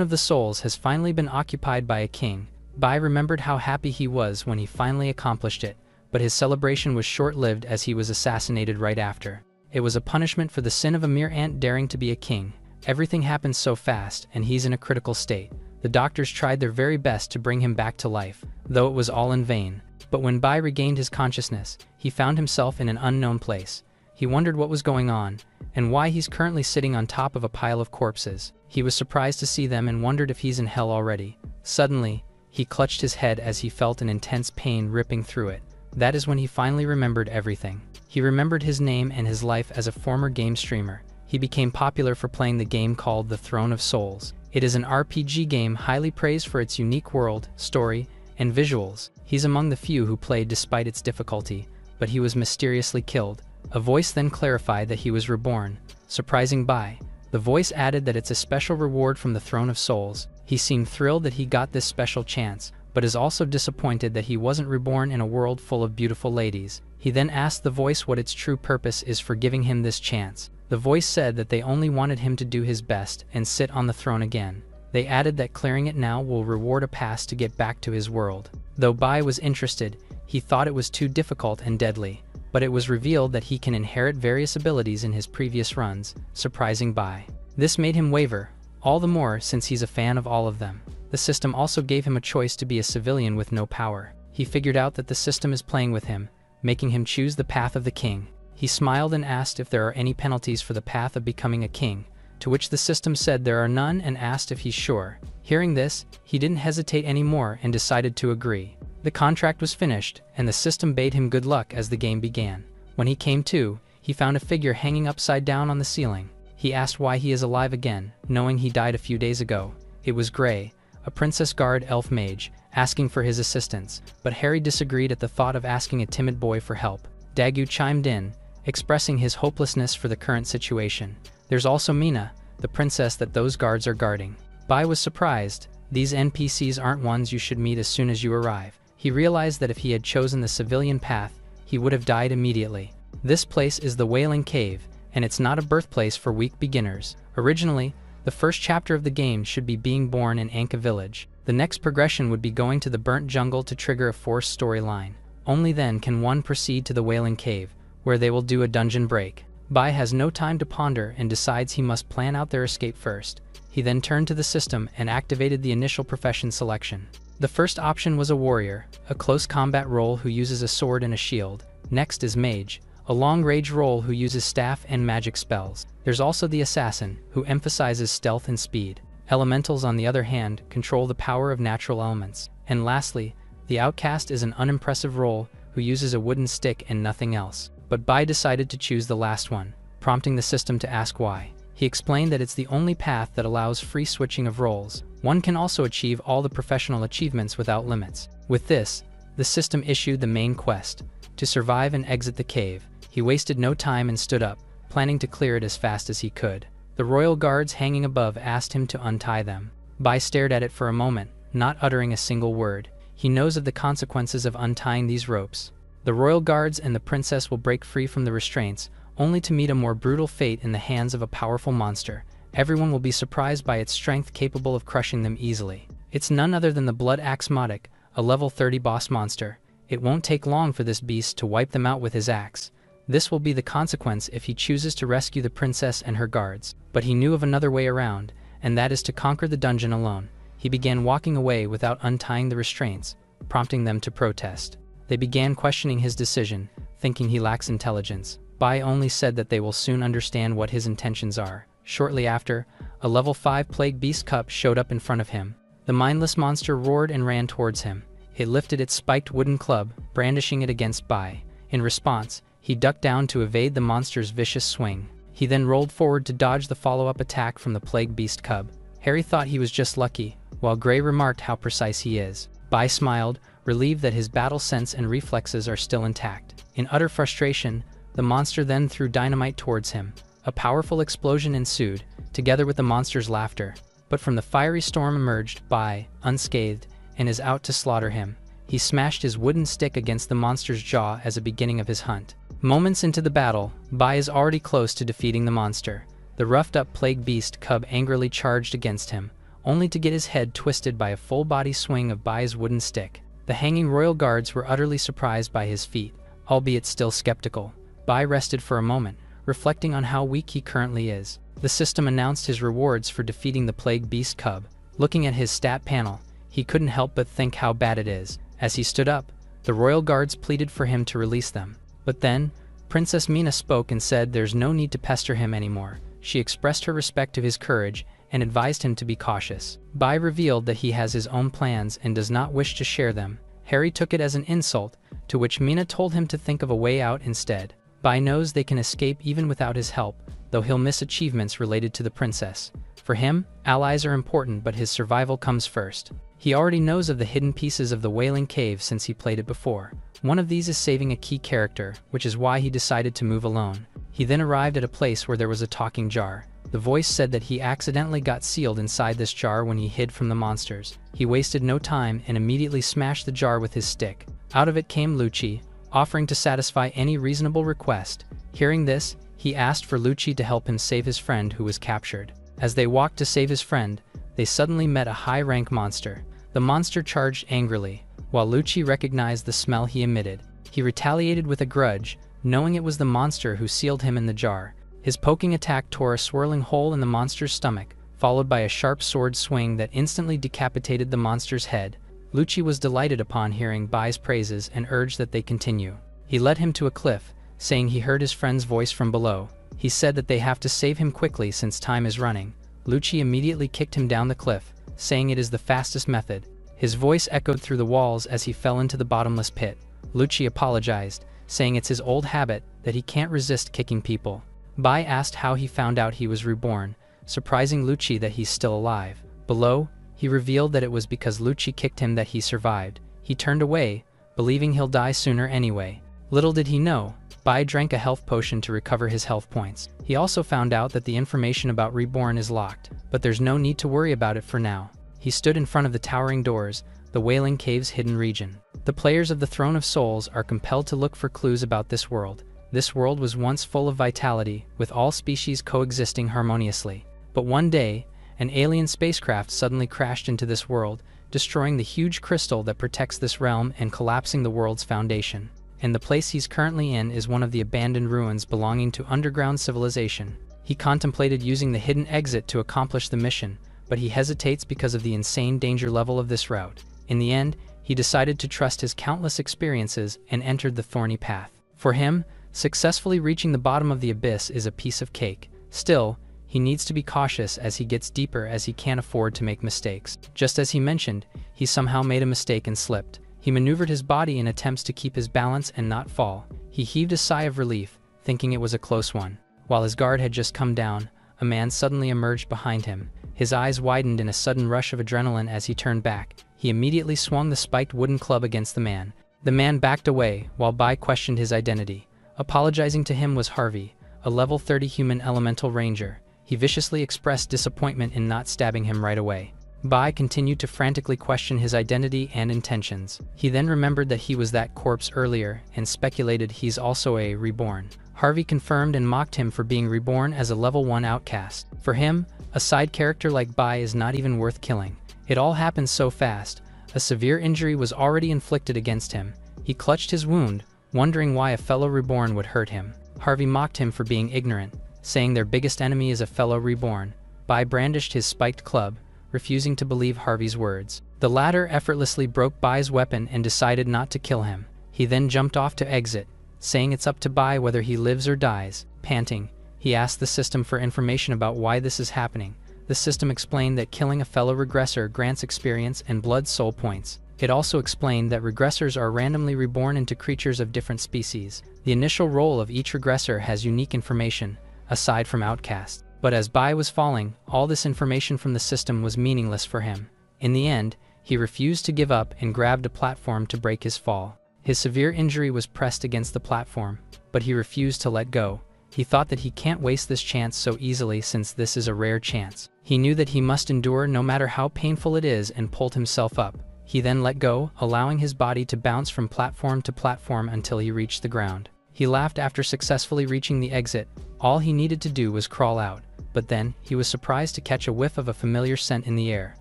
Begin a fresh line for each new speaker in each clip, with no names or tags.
of the souls has finally been occupied by a king. Bai remembered how happy he was when he finally accomplished it, but his celebration was short-lived as he was assassinated right after. It was a punishment for the sin of a mere ant daring to be a king. Everything happened so fast, and he's in a critical state. The doctors tried their very best to bring him back to life, though it was all in vain. But when Bai regained his consciousness, he found himself in an unknown place. He wondered what was going on, and why he's currently sitting on top of a pile of corpses. He was surprised to see them and wondered if he's in hell already. Suddenly, he clutched his head as he felt an intense pain ripping through it. That is when he finally remembered everything. He remembered his name and his life as a former game streamer. He became popular for playing the game called The Throne of Souls. It is an RPG game highly praised for its unique world, story, and visuals. He's among the few who played despite its difficulty, but he was mysteriously killed. A voice then clarified that he was reborn, surprising Bai. The voice added that it's a special reward from the Throne of Souls. He seemed thrilled that he got this special chance, but is also disappointed that he wasn't reborn in a world full of beautiful ladies. He then asked the voice what its true purpose is for giving him this chance. The voice said that they only wanted him to do his best and sit on the throne again. They added that clearing it now will reward a pass to get back to his world. Though Bai was interested, he thought it was too difficult and deadly. But it was revealed that he can inherit various abilities in his previous runs, surprising Bai. This made him waver, all the more since he's a fan of all of them. The system also gave him a choice to be a civilian with no power. He figured out that the system is playing with him, making him choose the path of the king. He smiled and asked if there are any penalties for the path of becoming a king, to which the system said there are none and asked if he's sure. Hearing this, he didn't hesitate anymore and decided to agree. The contract was finished, and the system bade him good luck as the game began. When he came to, he found a figure hanging upside down on the ceiling. He asked why he is alive again, knowing he died a few days ago. It was Gray, a princess guard elf mage, asking for his assistance, but Harry disagreed at the thought of asking a timid boy for help. Dagu chimed in, expressing his hopelessness for the current situation. There's also Mina, the princess that those guards are guarding. Bai was surprised. These NPCs aren't ones you should meet as soon as you arrive. He realized that if he had chosen the civilian path, he would have died immediately. This place is the Wailing Cave, and it's not a birthplace for weak beginners. Originally, the first chapter of the game should be being born in Anka Village. The next progression would be going to the Burnt Jungle to trigger a forced storyline. Only then can one proceed to the Wailing Cave, where they will do a dungeon break. Bai has no time to ponder and decides he must plan out their escape first. He then turned to the system and activated the initial profession selection. The first option was a warrior, a close combat role who uses a sword and a shield. Next is mage, a long-range role who uses staff and magic spells. There's also the assassin, who emphasizes stealth and speed. Elementals, on the other hand, control the power of natural elements. And lastly, the outcast is an unimpressive role who uses a wooden stick and nothing else. But Bai decided to choose the last one, prompting the system to ask why. He explained that it's the only path that allows free switching of roles. One can also achieve all the professional achievements without limits. With this, the system issued the main quest, to survive and exit the cave. He wasted no time and stood up, planning to clear it as fast as he could. The royal guards hanging above asked him to untie them. Bai stared at it for a moment, not uttering a single word. He knows of the consequences of untying these ropes. The royal guards and the princess will break free from the restraints, only to meet a more brutal fate in the hands of a powerful monster. Everyone will be surprised by its strength, capable of crushing them easily. It's none other than the Blood Axe Modic, a level 30 boss monster. It won't take long for this beast to wipe them out with his axe. This will be the consequence if he chooses to rescue the princess and her guards. But he knew of another way around, and that is to conquer the dungeon alone. He began walking away without untying the restraints, prompting them to protest. They began questioning his decision, thinking he lacks intelligence. Bai only said that they will soon understand what his intentions are. Shortly after, a level 5 Plague Beast cup showed up in front of him. The mindless monster roared and ran towards him. It lifted its spiked wooden club, brandishing it against Bai. In response, he ducked down to evade the monster's vicious swing. He then rolled forward to dodge the follow-up attack from the Plague Beast cub. Harry thought he was just lucky, while Gray remarked how precise he is. Bai smiled, relieved that his battle sense and reflexes are still intact. In utter frustration, the monster then threw dynamite towards him. A powerful explosion ensued, together with the monster's laughter. But from the fiery storm emerged Bai, unscathed, and is out to slaughter him. He smashed his wooden stick against the monster's jaw as a beginning of his hunt. Moments into the battle, Bai is already close to defeating the monster. The roughed-up Plague Beast cub angrily charged against him, only to get his head twisted by a full-body swing of Bai's wooden stick. The hanging royal guards were utterly surprised by his feat, albeit still skeptical. Bai rested for a moment, reflecting on how weak he currently is. The system announced his rewards for defeating the plague beast cub. Looking at his stat panel, he couldn't help but think how bad it is. As he stood up, the royal guards pleaded for him to release them. But then, Princess Mina spoke and said there's no need to pester him anymore. She expressed her respect to his courage and advised him to be cautious. Bai revealed that he has his own plans and does not wish to share them. Harry took it as an insult, to which Mina told him to think of a way out instead. Bai knows they can escape even without his help, though he'll miss achievements related to the princess. For him, allies are important, but his survival comes first. He already knows of the hidden pieces of the Wailing Cave since he played it before. One of these is saving a key character, which is why he decided to move alone. He then arrived at a place where there was a talking jar. The voice said that he accidentally got sealed inside this jar when he hid from the monsters. He wasted no time and immediately smashed the jar with his stick. Out of it came Lucci, offering to satisfy any reasonable request. Hearing this, he asked for Lucci to help him save his friend who was captured. As they walked to save his friend, they suddenly met a high-rank monster. The monster charged angrily, while Lucci recognized the smell he emitted. He retaliated with a grudge, knowing it was the monster who sealed him in the jar. His poking attack tore a swirling hole in the monster's stomach, followed by a sharp sword swing that instantly decapitated the monster's head. Lucci was delighted upon hearing Bai's praises and urged that they continue. He led him to a cliff, saying he heard his friend's voice from below. He said that they have to save him quickly since time is running. Lucci immediately kicked him down the cliff, saying it is the fastest method. His voice echoed through the walls as he fell into the bottomless pit. Lucci apologized, saying it's his old habit that he can't resist kicking people. Bai asked how he found out he was reborn, surprising Lucci that he's still alive. Below, he revealed that it was because Lucci kicked him that he survived. He turned away, believing he'll die sooner anyway. Little did he know, Bai drank a health potion to recover his health points. He also found out that the information about Reborn is locked, but there's no need to worry about it for now. He stood in front of the towering doors, the Wailing Cave's hidden region. The players of the Throne of Souls are compelled to look for clues about this world. This world was once full of vitality, with all species coexisting harmoniously. But one day, an alien spacecraft suddenly crashed into this world, destroying the huge crystal that protects this realm and collapsing the world's foundation. And the place he's currently in is one of the abandoned ruins belonging to underground civilization. He contemplated using the hidden exit to accomplish the mission, but he hesitates because of the insane danger level of this route. In the end, he decided to trust his countless experiences and entered the thorny path. For him, successfully reaching the bottom of the abyss is a piece of cake. Still, he needs to be cautious as he gets deeper, as he can't afford to make mistakes. Just as he mentioned, he somehow made a mistake and slipped. He maneuvered his body in attempts to keep his balance and not fall. He heaved a sigh of relief, thinking it was a close one. While his guard had just come down, a man suddenly emerged behind him. His eyes widened in a sudden rush of adrenaline as he turned back. He immediately swung the spiked wooden club against the man. The man backed away, while Bai questioned his identity. Apologizing to him was Harvey, a level 30 human elemental ranger. He viciously expressed disappointment in not stabbing him right away. Bai continued to frantically question his identity and intentions. He then remembered that he was that corpse earlier and speculated he's also a reborn. Harvey confirmed and mocked him for being reborn as a level 1 outcast. For him, a side character like Bai is not even worth killing. It all happened so fast. A severe injury was already inflicted against him. He clutched his wound, wondering why a fellow reborn would hurt him. Harvey mocked him for being ignorant, saying their biggest enemy is a fellow reborn. Bai brandished his spiked club, refusing to believe Harvey's words. The latter effortlessly broke Bai's weapon and decided not to kill him. He then jumped off to exit, saying it's up to Bai whether he lives or dies. Panting, he asked the system for information about why this is happening. The system explained that killing a fellow regressor grants experience and blood soul points. It also explained that regressors are randomly reborn into creatures of different species. The initial role of each regressor has unique information, aside from outcast. But as Bai was falling, all this information from the system was meaningless for him. In the end, he refused to give up and grabbed a platform to break his fall. His severe injury was pressed against the platform, but he refused to let go. He thought that he can't waste this chance so easily since this is a rare chance. He knew that he must endure no matter how painful it is and pulled himself up. He then let go, allowing his body to bounce from platform to platform until he reached the ground. He laughed after successfully reaching the exit. All he needed to do was crawl out. but then he was surprised to catch a whiff of a familiar scent in the air.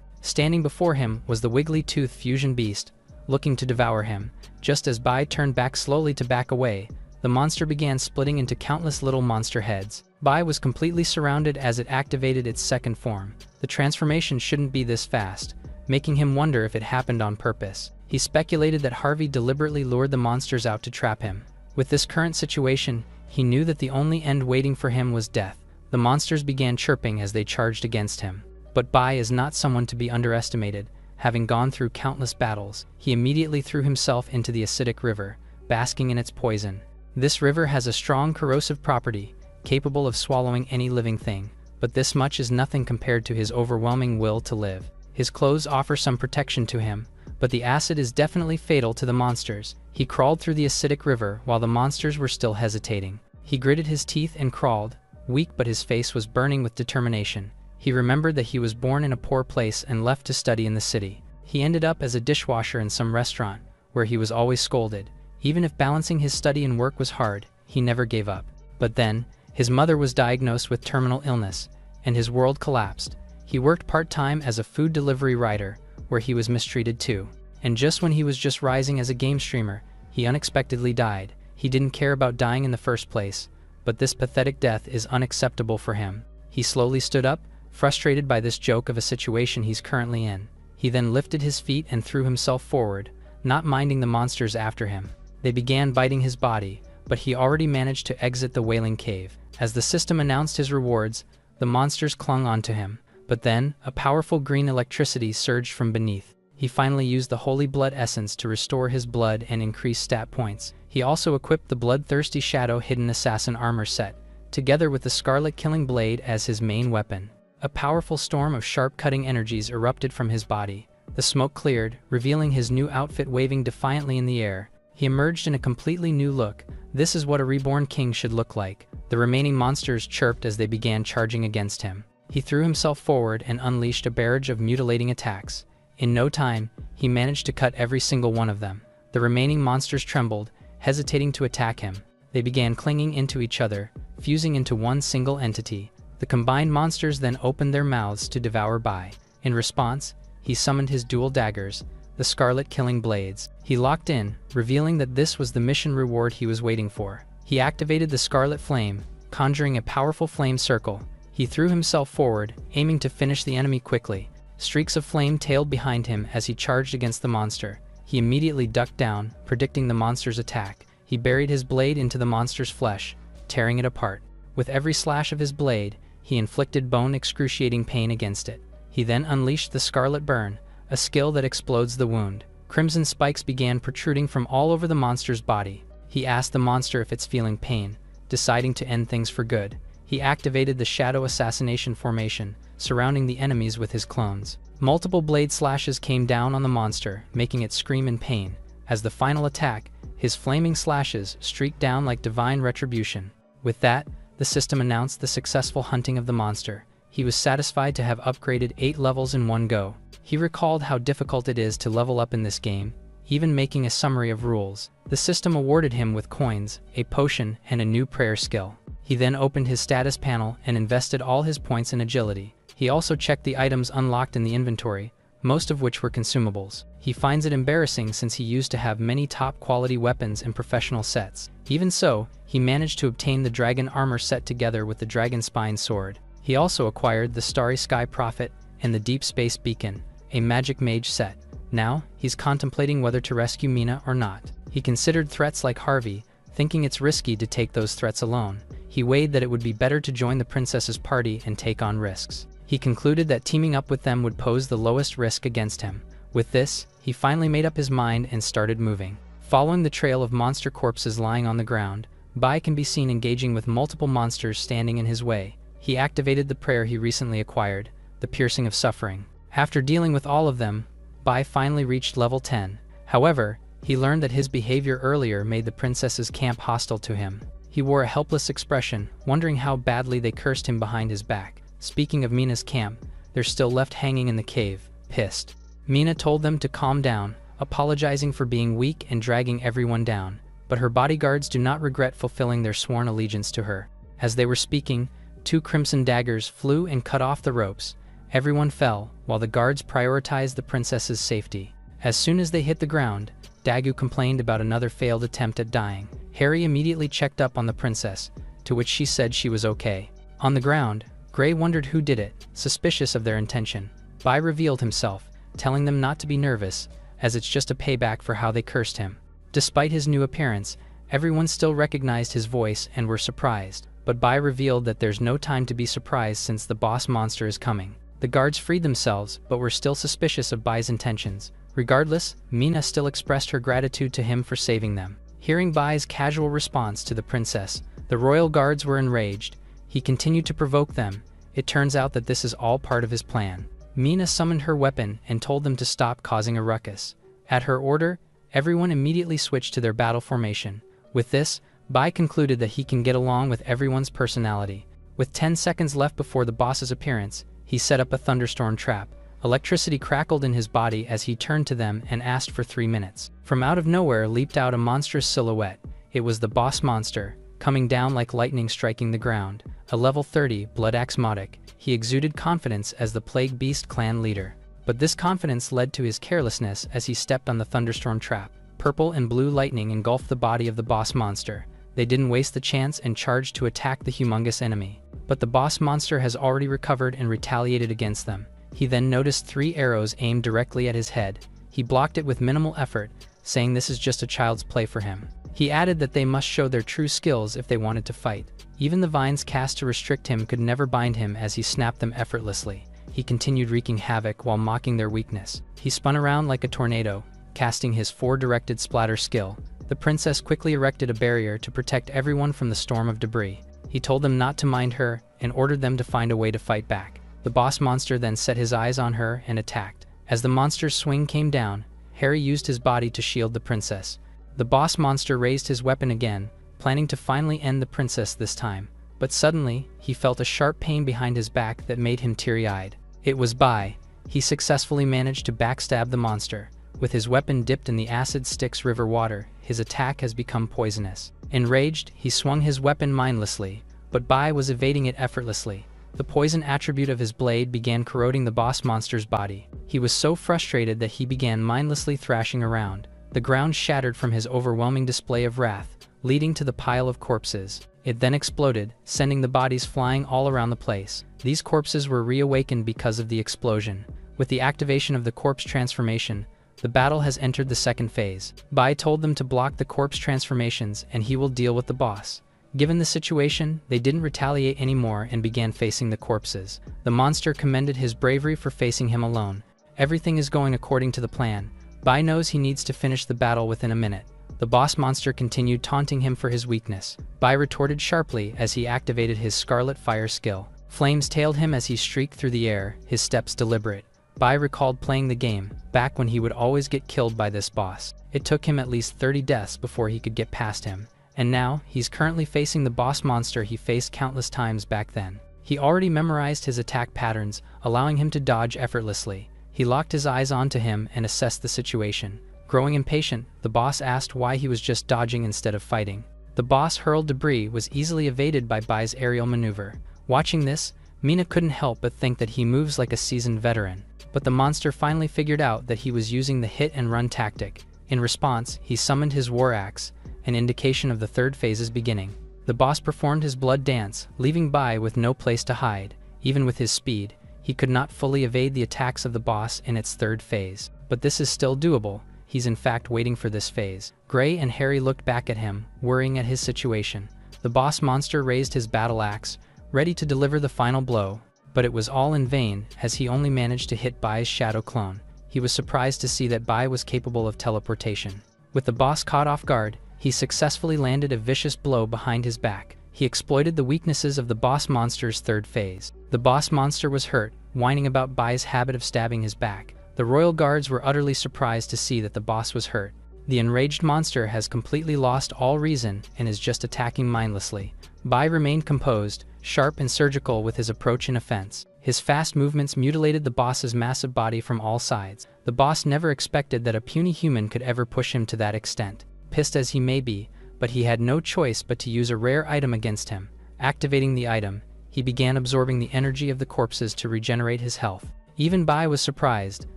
Standing before him was the wiggly-toothed fusion beast, looking to devour him. Just as Bai turned back slowly to back away, the monster began splitting into countless little monster heads. Bai was completely surrounded as it activated its second form. The transformation shouldn't be this fast, making him wonder if it happened on purpose. He speculated that Harvey deliberately lured the monsters out to trap him. With this current situation, he knew that the only end waiting for him was death. The monsters began chirping as they charged against him. But Bai is not someone to be underestimated. Having gone through countless battles, he immediately threw himself into the acidic river, basking in its poison. This river has a strong corrosive property, capable of swallowing any living thing, but this much is nothing compared to his overwhelming will to live. His clothes offer some protection to him, but the acid is definitely fatal to the monsters. He crawled through the acidic river while the monsters were still hesitating. He gritted his teeth and crawled, weak, but his face was burning with determination. He remembered that he was born in a poor place and left to study in the city. He ended up as a dishwasher in some restaurant, where he was always scolded. Even if balancing his study and work was hard, he never gave up. But then, his mother was diagnosed with terminal illness, and his world collapsed. He worked part-time as a food delivery rider, where he was mistreated too. And just when he was just rising as a game streamer, he unexpectedly died. He didn't care about dying in the first place, but this pathetic death is unacceptable for him. He slowly stood up, frustrated by this joke of a situation he's currently in. He then lifted his feet and threw himself forward, not minding the monsters after him. They began biting his body, but he already managed to exit the Wailing Cave. As the system announced his rewards, the monsters clung onto him. But then, a powerful green electricity surged from beneath. He finally used the Holy Blood Essence to restore his blood and increase stat points. He also equipped the Bloodthirsty Shadow Hidden Assassin armor set, together with the Scarlet Killing Blade as his main weapon. A powerful storm of sharp-cutting energies erupted from his body. The smoke cleared, revealing his new outfit waving defiantly in the air. He emerged in a completely new look. This is what a reborn king should look like. The remaining monsters chirped as they began charging against him. He threw himself forward and unleashed a barrage of mutilating attacks. In no time, he managed to cut every single one of them. The remaining monsters trembled, hesitating to attack him. They began clinging into each other, fusing into one single entity. The combined monsters then opened their mouths to devour Bai. In response, he summoned his dual daggers, the Scarlet Killing Blades. He locked in, revealing that this was the mission reward he was waiting for. He activated the Scarlet Flame, conjuring a powerful flame circle. He threw himself forward, aiming to finish the enemy quickly. Streaks of flame tailed behind him as he charged against the monster. He immediately ducked down, predicting the monster's attack. He buried his blade into the monster's flesh, tearing it apart. With every slash of his blade, he inflicted bone-excruciating pain against it. He then unleashed the Scarlet Burn, a skill that explodes the wound. Crimson spikes began protruding from all over the monster's body. He asked the monster if it's feeling pain, deciding to end things for good. He activated the Shadow Assassination formation, surrounding the enemies with his clones. Multiple blade slashes came down on the monster, making it scream in pain. As the final attack, his flaming slashes streaked down like divine retribution. With that, the system announced the successful hunting of the monster. He was satisfied to have upgraded 8 levels in one go. He recalled how difficult it is to level up in this game, even making a summary of rules. The system awarded him with coins, a potion, and a new prayer skill. He then opened his status panel and invested all his points in agility. He also checked the items unlocked in the inventory, most of which were consumables. He finds it embarrassing since he used to have many top-quality weapons and professional sets. Even so, he managed to obtain the dragon armor set together with the dragon spine sword. He also acquired the Starry Sky Prophet and the Deep Space Beacon, a magic mage set. Now, he's contemplating whether to rescue Mina or not. He considered threats like Harvey, thinking it's risky to take those threats alone. He weighed that it would be better to join the princess's party and take on risks. He concluded that teaming up with them would pose the lowest risk against him. With this, he finally made up his mind and started moving. Following the trail of monster corpses lying on the ground, Bai can be seen engaging with multiple monsters standing in his way. He activated the prayer he recently acquired, the Piercing of Suffering. After dealing with all of them, Bai finally reached level 10. However, he learned that his behavior earlier made the princess's camp hostile to him. He wore a helpless expression, wondering how badly they cursed him behind his back. Speaking of Mina's camp, they're still left hanging in the cave, pissed. Mina told them to calm down, apologizing for being weak and dragging everyone down, but her bodyguards do not regret fulfilling their sworn allegiance to her. As they were speaking, 2 crimson daggers flew and cut off the ropes. Everyone fell, while the guards prioritized the princess's safety. As soon as they hit the ground, Dagu complained about another failed attempt at dying. Harry immediately checked up on the princess, to which she said she was okay. On the ground, Gray wondered who did it, suspicious of their intention. Bai revealed himself, telling them not to be nervous, as it's just a payback for how they cursed him. Despite his new appearance, everyone still recognized his voice and were surprised, but Bai revealed that there's no time to be surprised since the boss monster is coming. The guards freed themselves, but were still suspicious of Bai's intentions. Regardless, Mina still expressed her gratitude to him for saving them. Hearing Bai's casual response to the princess, the royal guards were enraged. He continued to provoke them. It turns out that this is all part of his plan. Mina summoned her weapon and told them to stop causing a ruckus. At her order, everyone immediately switched to their battle formation. With this, Bai concluded that he can get along with everyone's personality. With 10 seconds left before the boss's appearance, he set up a thunderstorm trap. Electricity crackled in his body as he turned to them and asked for 3 minutes. From out of nowhere leaped out a monstrous silhouette. It was the boss monster, coming down like lightning striking the ground. A level 30 Blood Axe Modic, he exuded confidence as the Plague Beast clan leader. But this confidence led to his carelessness as he stepped on the thunderstorm trap. Purple and blue lightning engulfed the body of the boss monster. They didn't waste the chance and charged to attack the humongous enemy. But the boss monster has already recovered and retaliated against them. He then noticed 3 arrows aimed directly at his head. He blocked it with minimal effort, saying this is just a child's play for him. He added that they must show their true skills if they wanted to fight. Even the vines cast to restrict him could never bind him as he snapped them effortlessly. He continued wreaking havoc while mocking their weakness. He spun around like a tornado, casting his 4-directed splatter skill. The princess quickly erected a barrier to protect everyone from the storm of debris. He told them not to mind her and ordered them to find a way to fight back. The boss monster then set his eyes on her and attacked. As the monster's swing came down, Harry used his body to shield the princess. The boss monster raised his weapon again, planning to finally end the princess this time. But suddenly, he felt a sharp pain behind his back that made him teary-eyed. It was Bai. He successfully managed to backstab the monster. With his weapon dipped in the acid Styx River water, his attack has become poisonous. Enraged, he swung his weapon mindlessly, but Bai was evading it effortlessly. The poison attribute of his blade began corroding the boss monster's body. He was so frustrated that he began mindlessly thrashing around. The ground shattered from his overwhelming display of wrath, leading to the pile of corpses. It then exploded, sending the bodies flying all around the place. These corpses were reawakened because of the explosion. With the activation of the corpse transformation, the battle has entered the second phase. Bai told them to block the corpse transformations and he will deal with the boss. Given the situation, they didn't retaliate anymore and began facing the corpses. The monster commended his bravery for facing him alone. Everything is going according to the plan. Bai knows he needs to finish the battle within a minute. The boss monster continued taunting him for his weakness. Bai retorted sharply as he activated his Scarlet Fire skill. Flames tailed him as he streaked through the air, his steps deliberate. Bai recalled playing the game, back when he would always get killed by this boss. It took him at least 30 deaths before he could get past him. And now, he's currently facing the boss monster he faced countless times back then. He already memorized his attack patterns, allowing him to dodge effortlessly. He locked his eyes onto him and assessed the situation. Growing impatient, the boss asked why he was just dodging instead of fighting. The boss hurled debris was easily evaded by Bai's aerial maneuver. Watching this, Mina couldn't help but think that he moves like a seasoned veteran. But the monster finally figured out that he was using the hit-and-run tactic. In response, he summoned his war axe, an indication of the third phase's beginning. The boss performed his blood dance, leaving Bai with no place to hide. Even with his speed, he could not fully evade the attacks of the boss in its third phase. But this is still doable. He's in fact waiting for this phase. Gray and Harry looked back at him, worrying at his situation. The boss monster raised his battle axe, ready to deliver the final blow. But it was all in vain, as he only managed to hit Bai's shadow clone. He was surprised to see that Bai was capable of teleportation. With the boss caught off guard, he successfully landed a vicious blow behind his back. He exploited the weaknesses of the boss monster's third phase. The boss monster was hurt, whining about Bai's habit of stabbing his back. The royal guards were utterly surprised to see that the boss was hurt. The enraged monster has completely lost all reason and is just attacking mindlessly. Bai remained composed, sharp and surgical with his approach and offense. His fast movements mutilated the boss's massive body from all sides. The boss never expected that a puny human could ever push him to that extent. Pissed as he may be, but he had no choice but to use a rare item against him. Activating the item, he began absorbing the energy of the corpses to regenerate his health. Even Bai was surprised.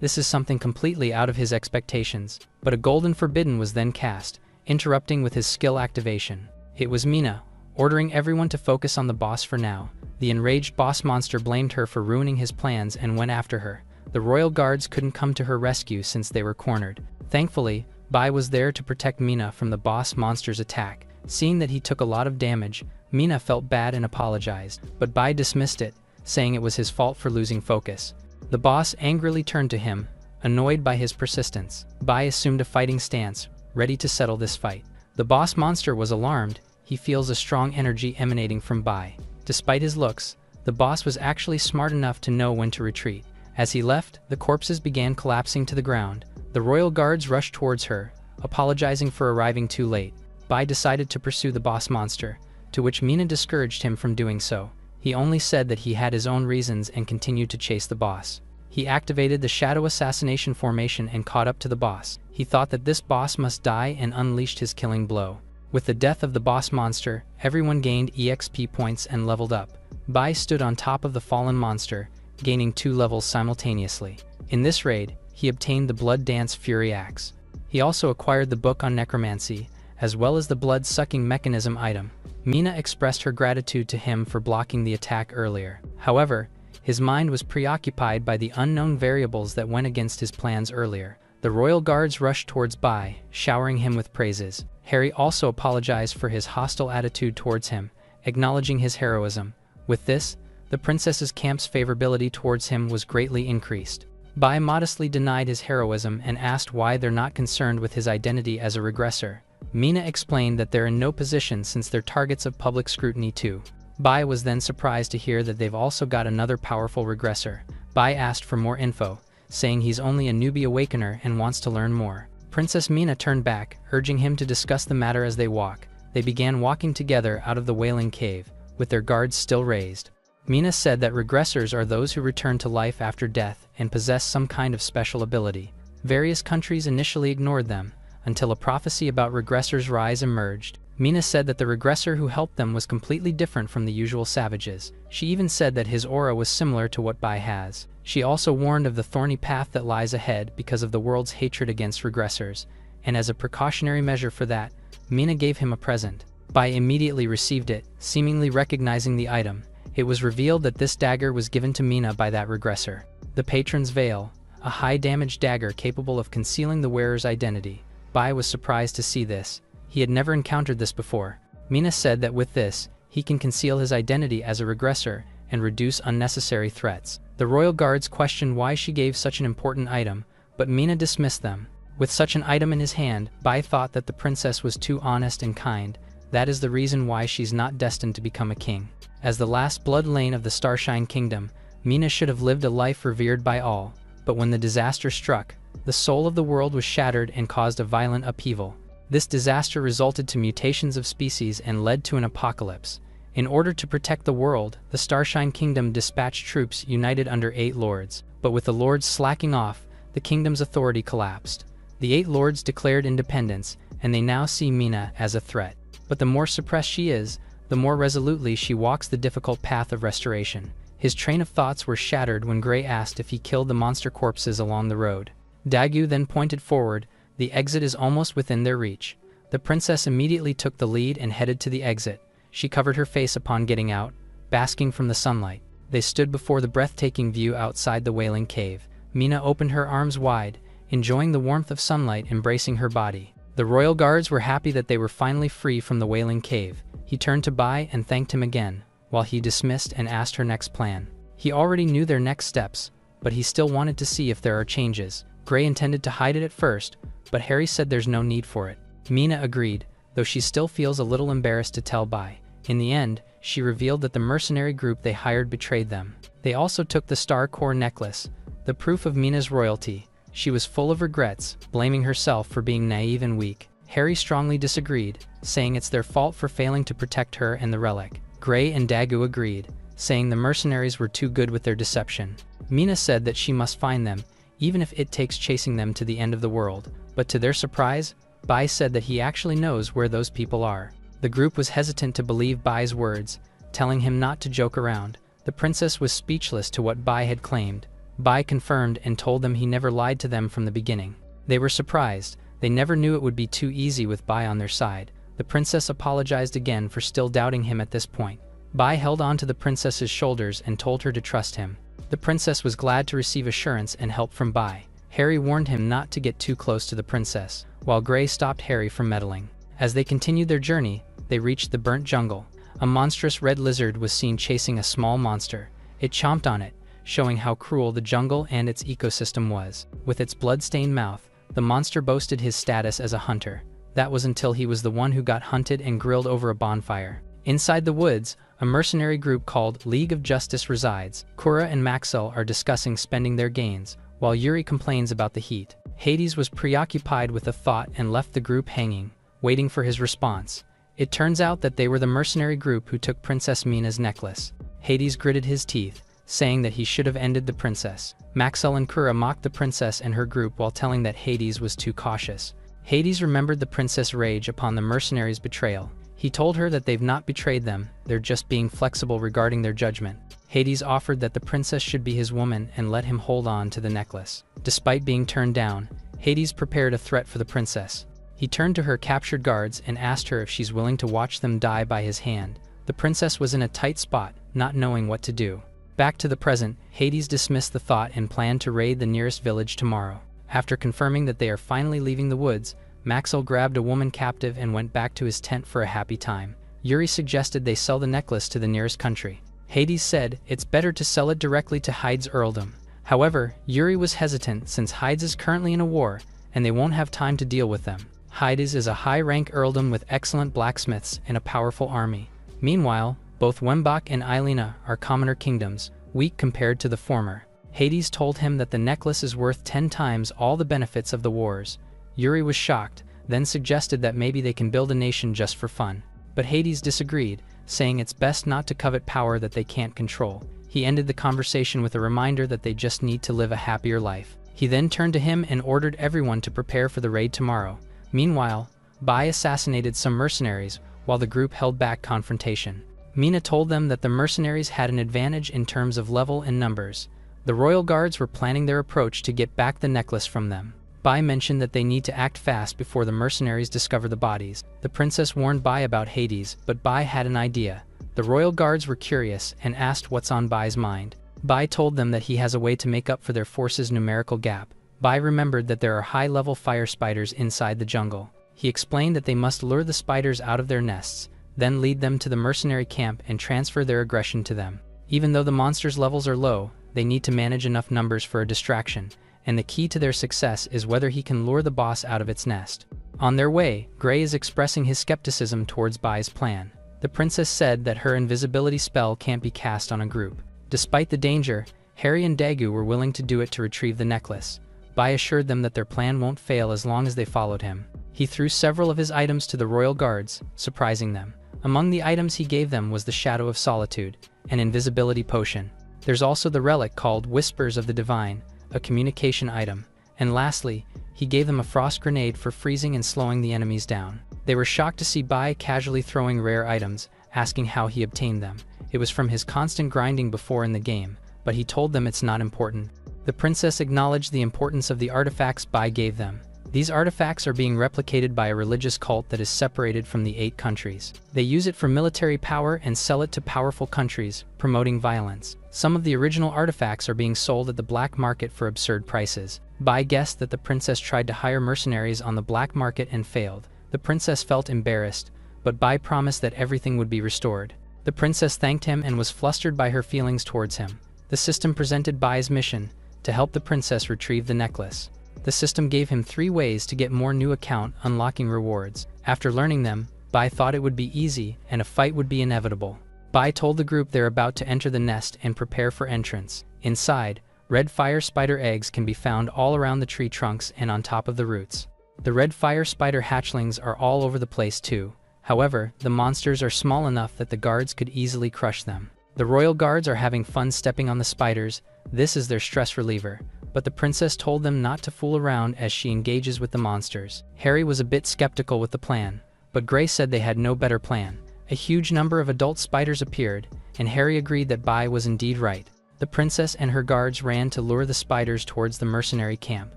This is something completely out of his expectations. But a golden forbidden was then cast, interrupting with his skill activation. It was Mina, ordering everyone to focus on the boss for now. The enraged boss monster blamed her for ruining his plans and went after her. The royal guards couldn't come to her rescue since they were cornered. Thankfully, Bai was there to protect Mina from the boss monster's attack. Seeing that he took a lot of damage, Mina felt bad and apologized, but Bai dismissed it, saying it was his fault for losing focus. The boss angrily turned to him, annoyed by his persistence. Bai assumed a fighting stance, ready to settle this fight. The boss monster was alarmed. He feels a strong energy emanating from Bai. Despite his looks, the boss was actually smart enough to know when to retreat. As he left, the corpses began collapsing to the ground. The royal guards rushed towards her, apologizing for arriving too late. Bai decided to pursue the boss monster, to which Mina discouraged him from doing so. He only said that he had his own reasons and continued to chase the boss. He activated the shadow assassination formation and caught up to the boss. He thought that this boss must die and unleashed his killing blow. With the death of the boss monster, everyone gained EXP points and leveled up. Bai stood on top of the fallen monster, gaining 2 levels simultaneously. In this raid, he obtained the Blood Dance Fury Axe. He also acquired the book on necromancy, as well as the blood-sucking mechanism item. Mina expressed her gratitude to him for blocking the attack earlier. However, his mind was preoccupied by the unknown variables that went against his plans earlier. The royal guards rushed towards Bai, showering him with praises. Harry also apologized for his hostile attitude towards him, acknowledging his heroism. With this, the princess's camp's favorability towards him was greatly increased. Bai modestly denied his heroism and asked why they're not concerned with his identity as a regressor. Mina explained that they're in no position since they're targets of public scrutiny too. Bai was then surprised to hear that they've also got another powerful regressor. Bai asked for more info, saying he's only a newbie awakener and wants to learn more. Princess Mina turned back, urging him to discuss the matter as they walk. They began walking together out of the Wailing Cave, with their guards still raised. Mina said that regressors are those who return to life after death and possess some kind of special ability. Various countries initially ignored them, until a prophecy about regressors' rise emerged. Mina said that the regressor who helped them was completely different from the usual savages. She even said that his aura was similar to what Bai has. She also warned of the thorny path that lies ahead because of the world's hatred against regressors, and as a precautionary measure for that, Mina gave him a present. Bai immediately received it, seemingly recognizing the item. It was revealed that this dagger was given to Mina by that regressor. The Patron's Veil, a high-damage dagger capable of concealing the wearer's identity. Bai was surprised to see this. He had never encountered this before. Mina said that with this, he can conceal his identity as a regressor and reduce unnecessary threats. The royal guards questioned why she gave such an important item, but Mina dismissed them. With such an item in his hand, Bai thought that the princess was too honest and kind. That is the reason why she's not destined to become a king. As the last blood lane of the Starshine Kingdom, Mina should have lived a life revered by all, but when the disaster struck, the soul of the world was shattered and caused a violent upheaval. This disaster resulted to mutations of species and led to an apocalypse. In order to protect the world, the Starshine Kingdom dispatched troops united under 8 lords, but with the lords slacking off, the kingdom's authority collapsed. The 8 lords declared independence, and they now see Mina as a threat. But the more suppressed she is, the more resolutely she walks the difficult path of restoration. His train of thoughts were shattered when Gray asked if he killed the monster corpses along the road. Dagu then pointed forward. The exit is almost within their reach. The princess immediately took the lead and headed to the exit. She covered her face upon getting out, basking from the sunlight. They stood before the breathtaking view outside the Wailing Cave. Mina opened her arms wide, enjoying the warmth of sunlight embracing her body. The royal guards were happy that they were finally free from the Wailing Cave. He turned to Bai and thanked him again, while he dismissed and asked her next plan. He already knew their next steps, but he still wanted to see if there are changes. Gray intended to hide it at first, but Harry said there's no need for it. Mina agreed, though she still feels a little embarrassed to tell Bai. In the end, she revealed that the mercenary group they hired betrayed them. They also took the Star Core necklace, the proof of Mina's royalty. She was full of regrets, blaming herself for being naive and weak. Harry strongly disagreed, saying it's their fault for failing to protect her and the relic. Gray and Dagu agreed, saying the mercenaries were too good with their deception. Mina said that she must find them, even if it takes chasing them to the end of the world. But to their surprise, Bai said that he actually knows where those people are. The group was hesitant to believe Bai's words, telling him not to joke around. The princess was speechless to what Bai had claimed. Bai confirmed and told them he never lied to them from the beginning. They were surprised. They never knew it would be too easy with Bai on their side. The princess apologized again for still doubting him at this point. Bai held on to the princess's shoulders and told her to trust him. The princess was glad to receive assurance and help from Bai. Harry warned him not to get too close to the princess, while Gray stopped Harry from meddling. As they continued their journey, they reached the burnt jungle. A monstrous red lizard was seen chasing a small monster. It chomped on it, showing how cruel the jungle and its ecosystem was. With its blood-stained mouth, the monster boasted his status as a hunter. That was until he was the one who got hunted and grilled over a bonfire. Inside the woods, a mercenary group called League of Justice resides. Kura and Maxwell are discussing spending their gains, while Yuri complains about the heat. Hades was preoccupied with a thought and left the group hanging, waiting for his response. It turns out that they were the mercenary group who took Princess Mina's necklace. Hades gritted his teeth, saying that he should have ended the princess. Maxwell and Kura mocked the princess and her group while telling that Hades was too cautious. Hades remembered the princess' rage upon the mercenaries' betrayal. He told her that they've not betrayed them, they're just being flexible regarding their judgment. Hades offered that the princess should be his woman and let him hold on to the necklace. Despite being turned down, Hades prepared a threat for the princess. He turned to her captured guards and asked her if she's willing to watch them die by his hand. The princess was in a tight spot, not knowing what to do. Back to the present, Hades dismissed the thought and planned to raid the nearest village tomorrow. After confirming that they are finally leaving the woods, Maxwell grabbed a woman captive and went back to his tent for a happy time. Yuri suggested they sell the necklace to the nearest country. Hades said it's better to sell it directly to Hyde's earldom. However, Yuri was hesitant since Hyde's is currently in a war, and they won't have time to deal with them. Hyde's is a high-rank earldom with excellent blacksmiths and a powerful army. Meanwhile, both Wembach and Eilina are commoner kingdoms, weak compared to the former. Hades told him that the necklace is worth 10 times all the benefits of the wars. Yuri was shocked, then suggested that maybe they can build a nation just for fun. But Hades disagreed, saying it's best not to covet power that they can't control. He ended the conversation with a reminder that they just need to live a happier life. He then turned to him and ordered everyone to prepare for the raid tomorrow. Meanwhile, Bai assassinated some mercenaries while the group held back confrontation. Mina told them that the mercenaries had an advantage in terms of level and numbers. The royal guards were planning their approach to get back the necklace from them. Bai mentioned that they need to act fast before the mercenaries discover the bodies. The princess warned Bai about Hades, but Bai had an idea. The royal guards were curious and asked what's on Bai's mind. Bai told them that he has a way to make up for their forces' numerical gap. Bai remembered that there are high-level fire spiders inside the jungle. He explained that they must lure the spiders out of their nests, then lead them to the mercenary camp and transfer their aggression to them. Even though the monsters' levels are low, they need to manage enough numbers for a distraction, and the key to their success is whether he can lure the boss out of its nest. On their way, Gray is expressing his skepticism towards Bai's plan. The princess said that her invisibility spell can't be cast on a group. Despite the danger, Harry and Dagu were willing to do it to retrieve the necklace. Bai assured them that their plan won't fail as long as they followed him. He threw several of his items to the royal guards, surprising them. Among the items he gave them was the Shadow of Solitude, an invisibility potion. There's also the relic called Whispers of the Divine, a communication item. And lastly, he gave them a frost grenade for freezing and slowing the enemies down. They were shocked to see Bai casually throwing rare items, asking how he obtained them. It was from his constant grinding before in the game, but he told them it's not important. The princess acknowledged the importance of the artifacts Bai gave them. These artifacts are being replicated by a religious cult that is separated from the 8 countries. They use it for military power and sell it to powerful countries, promoting violence. Some of the original artifacts are being sold at the black market for absurd prices. Bai guessed that the princess tried to hire mercenaries on the black market and failed. The princess felt embarrassed, but Bai promised that everything would be restored. The princess thanked him and was flustered by her feelings towards him. The system presented Bai's mission, to help the princess retrieve the necklace. The system gave him 3 ways to get more new account unlocking rewards. After learning them, Bai thought it would be easy and a fight would be inevitable. Bai told the group they're about to enter the nest and prepare for entrance. Inside, red fire spider eggs can be found all around the tree trunks and on top of the roots. The red fire spider hatchlings are all over the place too. However, the monsters are small enough that the guards could easily crush them. The royal guards are having fun stepping on the spiders. This is their stress reliever. But the princess told them not to fool around as she engages with the monsters. Harry was a bit skeptical with the plan, but Gray said they had no better plan. A huge number of adult spiders appeared, and Harry agreed that Bai was indeed right. The princess and her guards ran to lure the spiders towards the mercenary camp.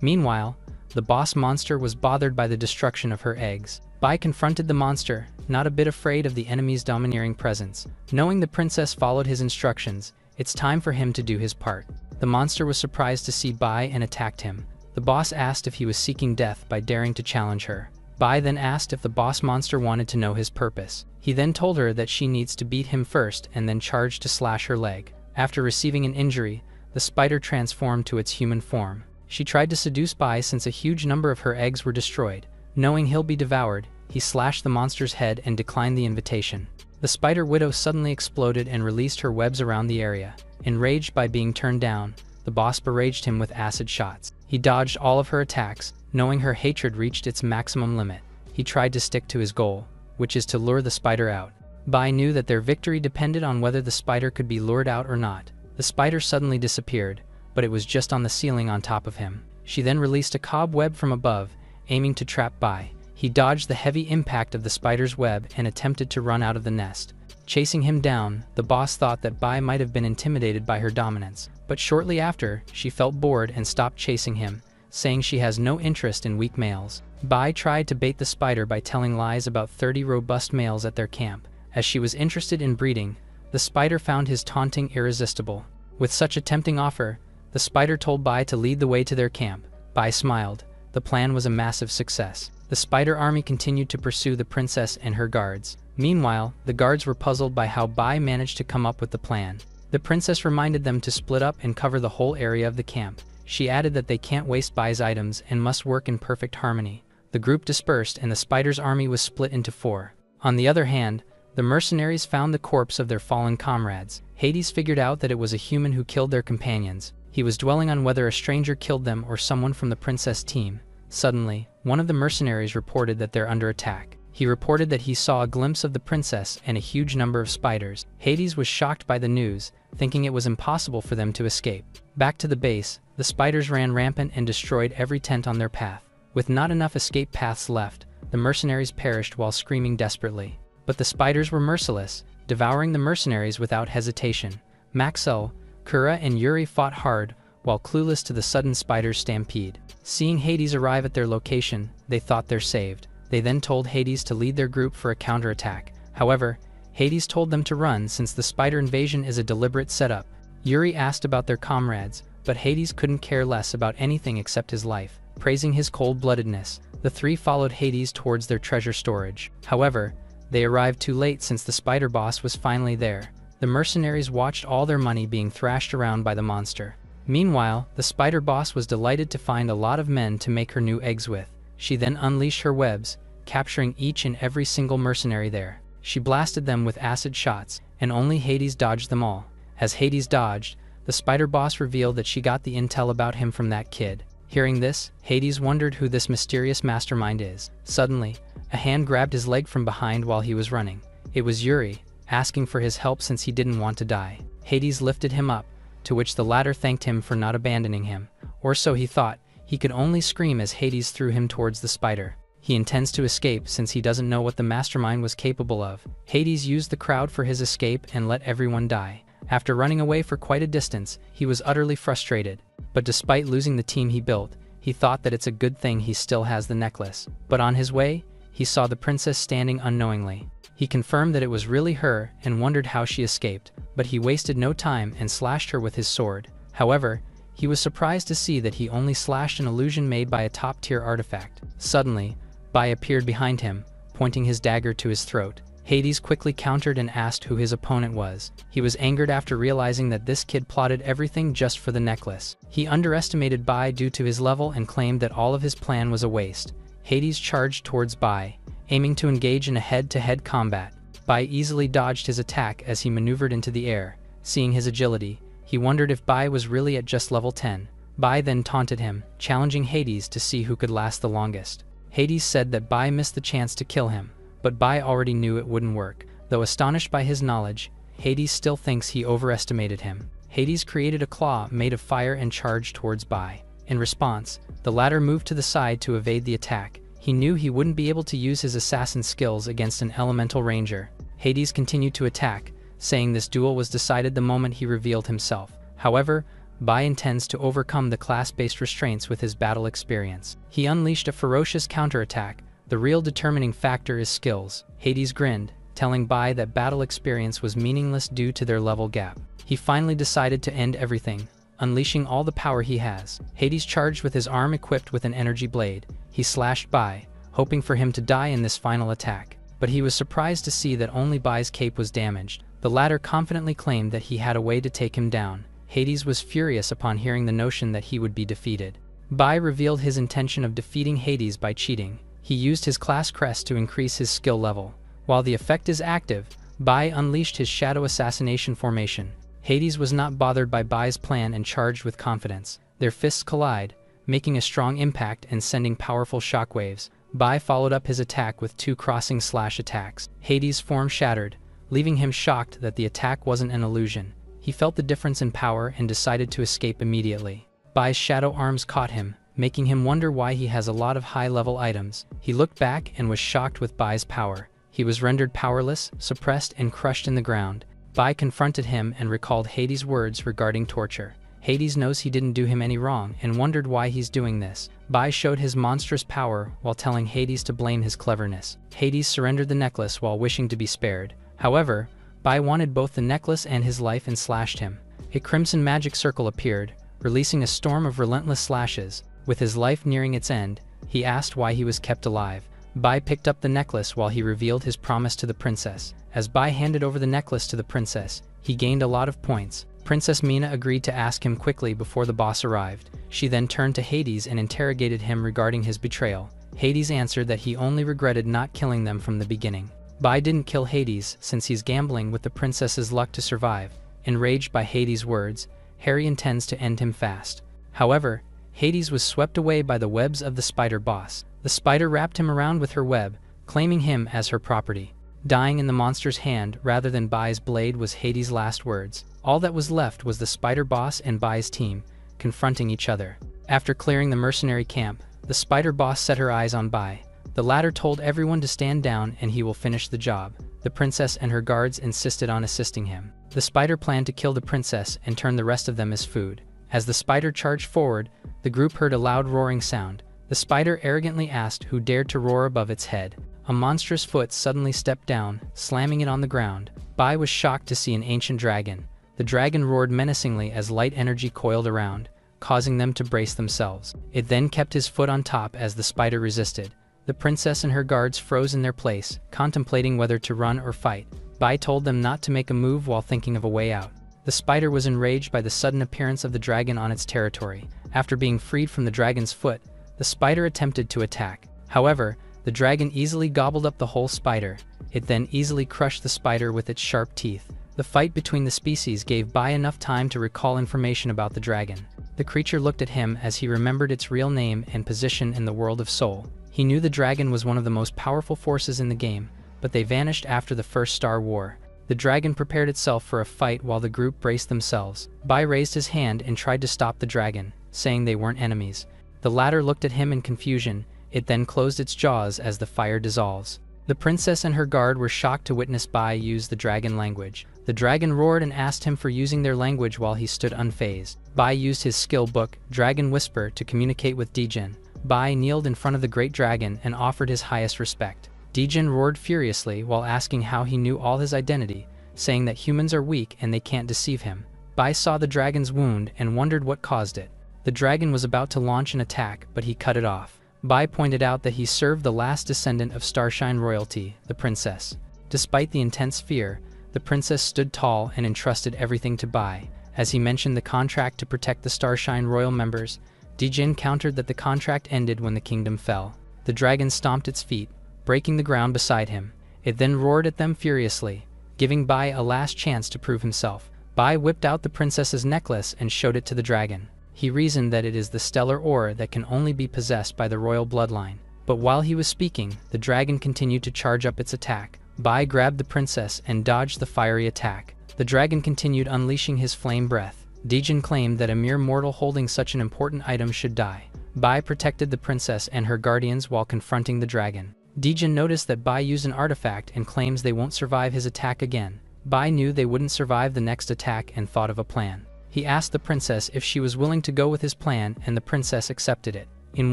Meanwhile, the boss monster was bothered by the destruction of her eggs. Bai confronted the monster, not a bit afraid of the enemy's domineering presence. Knowing the princess followed his instructions, it's time for him to do his part. The monster was surprised to see Bai and attacked him. The boss asked if he was seeking death by daring to challenge her. Bai then asked if the boss monster wanted to know his purpose. He then told her that she needs to beat him first and then charged to slash her leg. After receiving an injury, the spider transformed to its human form. She tried to seduce Bai since a huge number of her eggs were destroyed. Knowing he'll be devoured, he slashed the monster's head and declined the invitation. The spider widow suddenly exploded and released her webs around the area. Enraged by being turned down, the boss barraged him with acid shots. He dodged all of her attacks, knowing her hatred reached its maximum limit. He tried to stick to his goal, which is to lure the spider out. Bai knew that their victory depended on whether the spider could be lured out or not. The spider suddenly disappeared, but it was just on the ceiling on top of him. She then released a cobweb from above, aiming to trap Bai. He dodged the heavy impact of the spider's web and attempted to run out of the nest. Chasing him down, the boss thought that Bai might have been intimidated by her dominance, but shortly after, she felt bored and stopped chasing him, saying she has no interest in weak males. Bai tried to bait the spider by telling lies about 30 robust males at their camp. As she was interested in breeding, the spider found his taunting irresistible. With such a tempting offer, the spider told Bai to lead the way to their camp. Bai smiled. The plan was a massive success. The spider army continued to pursue the princess and her guards. Meanwhile, the guards were puzzled by how Bai managed to come up with the plan. The princess reminded them to split up and cover the whole area of the camp. She added that they can't waste Bai's items and must work in perfect harmony. The group dispersed and the spider's army was split into 4. On the other hand, the mercenaries found the corpse of their fallen comrades. Hades figured out that it was a human who killed their companions. He was dwelling on whether a stranger killed them or someone from the princess team. Suddenly, one of the mercenaries reported that they're under attack. He reported that he saw a glimpse of the princess and a huge number of spiders. Hades was shocked by the news, thinking it was impossible for them to escape. Back to the base, the spiders ran rampant and destroyed every tent on their path. With not enough escape paths left, the mercenaries perished while screaming desperately. But the spiders were merciless, devouring the mercenaries without hesitation. Maxell, Kura and Yuri fought hard, while clueless to the sudden spider's stampede. Seeing Hades arrive at their location, they thought they're saved. They then told Hades to lead their group for a counterattack. However, Hades told them to run since the spider invasion is a deliberate setup. Yuri asked about their comrades, but Hades couldn't care less about anything except his life. Praising his cold-bloodedness, the 3 followed Hades towards their treasure storage. However, they arrived too late since the spider boss was finally there. The mercenaries watched all their money being thrashed around by the monster. Meanwhile, the spider boss was delighted to find a lot of men to make her new eggs with. She then unleashed her webs, capturing each and every single mercenary there. She blasted them with acid shots, and only Hades dodged them all. As Hades dodged, the spider boss revealed that she got the intel about him from that kid. Hearing this, Hades wondered who this mysterious mastermind is. Suddenly, a hand grabbed his leg from behind while he was running. It was Yuri, asking for his help since he didn't want to die. Hades lifted him up, to which the latter thanked him for not abandoning him. Or so he thought. He could only scream as Hades threw him towards the spider. He intends to escape since he doesn't know what the mastermind was capable of. Hades used the crowd for his escape and let everyone die. After running away for quite a distance, he was utterly frustrated. But despite losing the team he built, he thought that it's a good thing he still has the necklace. But on his way, he saw the princess standing unknowingly. He confirmed that it was really her and wondered how she escaped, but he wasted no time and slashed her with his sword. However, he was surprised to see that he only slashed an illusion made by a top-tier artifact. Suddenly, Bai appeared behind him, pointing his dagger to his throat. Hades quickly countered and asked who his opponent was. He was angered after realizing that this kid plotted everything just for the necklace. He underestimated Bai due to his level and claimed that all of his plan was a waste. Hades charged towards Bai, aiming to engage in a head-to-head combat. Bai easily dodged his attack as he maneuvered into the air. Seeing his agility, he wondered if Bai was really at just level 10. Bai then taunted him, challenging Hades to see who could last the longest. Hades said that Bai missed the chance to kill him, but Bai already knew it wouldn't work. Though astonished by his knowledge, Hades still thinks he overestimated him. Hades created a claw made of fire and charged towards Bai. In response, the latter moved to the side to evade the attack. He knew he wouldn't be able to use his assassin skills against an elemental ranger. Hades continued to attack, saying this duel was decided the moment he revealed himself. However, Bai intends to overcome the class-based restraints with his battle experience. He unleashed a ferocious counterattack. The real determining factor is skills. Hades grinned, telling Bai that battle experience was meaningless due to their level gap. He finally decided to end everything, unleashing all the power he has. Hades charged with his arm equipped with an energy blade. He slashed Bai, hoping for him to die in this final attack. But he was surprised to see that only Bai's cape was damaged. The latter confidently claimed that he had a way to take him down. Hades was furious upon hearing the notion that he would be defeated. Bai revealed his intention of defeating Hades by cheating. He used his class crest to increase his skill level. While the effect is active, Bai unleashed his shadow assassination formation. Hades was not bothered by Bai's plan and charged with confidence. Their fists collide, making a strong impact and sending powerful shockwaves. Bai followed up his attack with 2 crossing slash attacks. Hades' form shattered, leaving him shocked that the attack wasn't an illusion. He felt the difference in power and decided to escape immediately. Bai's shadow arms caught him, making him wonder why he has a lot of high-level items. He looked back and was shocked with Bai's power. He was rendered powerless, suppressed, and crushed in the ground. Bai confronted him and recalled Hades' words regarding torture. Hades knows he didn't do him any wrong and wondered why he's doing this. Bai showed his monstrous power while telling Hades to blame his cleverness. Hades surrendered the necklace while wishing to be spared. However, Bai wanted both the necklace and his life and slashed him. A crimson magic circle appeared, releasing a storm of relentless slashes. With his life nearing its end, he asked why he was kept alive. Bai picked up the necklace while he revealed his promise to the princess. As Bai handed over the necklace to the princess, he gained a lot of points. Princess Mina agreed to ask him quickly before the boss arrived. She then turned to Hades and interrogated him regarding his betrayal. Hades answered that he only regretted not killing them from the beginning. Bai didn't kill Hades since he's gambling with the princess's luck to survive. Enraged by Hades' words, Harry intends to end him fast. However, Hades was swept away by the webs of the spider boss. The spider wrapped him around with her web, claiming him as her property. Dying in the monster's hand rather than Bai's blade was Hades' last words. All that was left was the spider boss and Bai's team, confronting each other. After clearing the mercenary camp, the spider boss set her eyes on Bai. The latter told everyone to stand down and he will finish the job. The princess and her guards insisted on assisting him. The spider planned to kill the princess and turn the rest of them as food. As the spider charged forward, the group heard a loud roaring sound. The spider arrogantly asked who dared to roar above its head. A monstrous foot suddenly stepped down, slamming it on the ground. Bai was shocked to see an ancient dragon. The dragon roared menacingly as light energy coiled around, causing them to brace themselves. It then kept his foot on top as the spider resisted. The princess and her guards froze in their place, contemplating whether to run or fight. Bai told them not to make a move while thinking of a way out. The spider was enraged by the sudden appearance of the dragon on its territory. After being freed from the dragon's foot, the spider attempted to attack. However, the dragon easily gobbled up the whole spider. It then easily crushed the spider with its sharp teeth. The fight between the species gave Bai enough time to recall information about the dragon. The creature looked at him as he remembered its real name and position in the world of Soul. He knew the dragon was one of the most powerful forces in the game, but they vanished after the first Star War. The dragon prepared itself for a fight while the group braced themselves. Bai raised his hand and tried to stop the dragon, saying they weren't enemies. The latter looked at him in confusion. It then closed its jaws as the fire dissolves. The princess and her guard were shocked to witness Bai use the dragon language. The dragon roared and asked him for using their language while he stood unfazed. Bai used his skill book, Dragon Whisper, to communicate with Dijin. Bai kneeled in front of the great dragon and offered his highest respect. Dijin roared furiously while asking how he knew all his identity, saying that humans are weak and they can't deceive him. Bai saw the dragon's wound and wondered what caused it. The dragon was about to launch an attack, but he cut it off. Bai pointed out that he served the last descendant of Starshine royalty, the princess. Despite the intense fear, the princess stood tall and entrusted everything to Bai. As he mentioned the contract to protect the Starshine royal members, Dijin countered that the contract ended when the kingdom fell. The dragon stomped its feet, breaking the ground beside him. It then roared at them furiously, giving Bai a last chance to prove himself. Bai whipped out the princess's necklace and showed it to the dragon. He reasoned that it is the stellar ore that can only be possessed by the royal bloodline. But while he was speaking, the dragon continued to charge up its attack. Bai grabbed the princess and dodged the fiery attack. The dragon continued unleashing his flame breath. Dijin claimed that a mere mortal holding such an important item should die. Bai protected the princess and her guardians while confronting the dragon. Dijin noticed that Bai used an artifact and claims they won't survive his attack again. Bai knew they wouldn't survive the next attack and thought of a plan. He asked the princess if she was willing to go with his plan, and the princess accepted it. In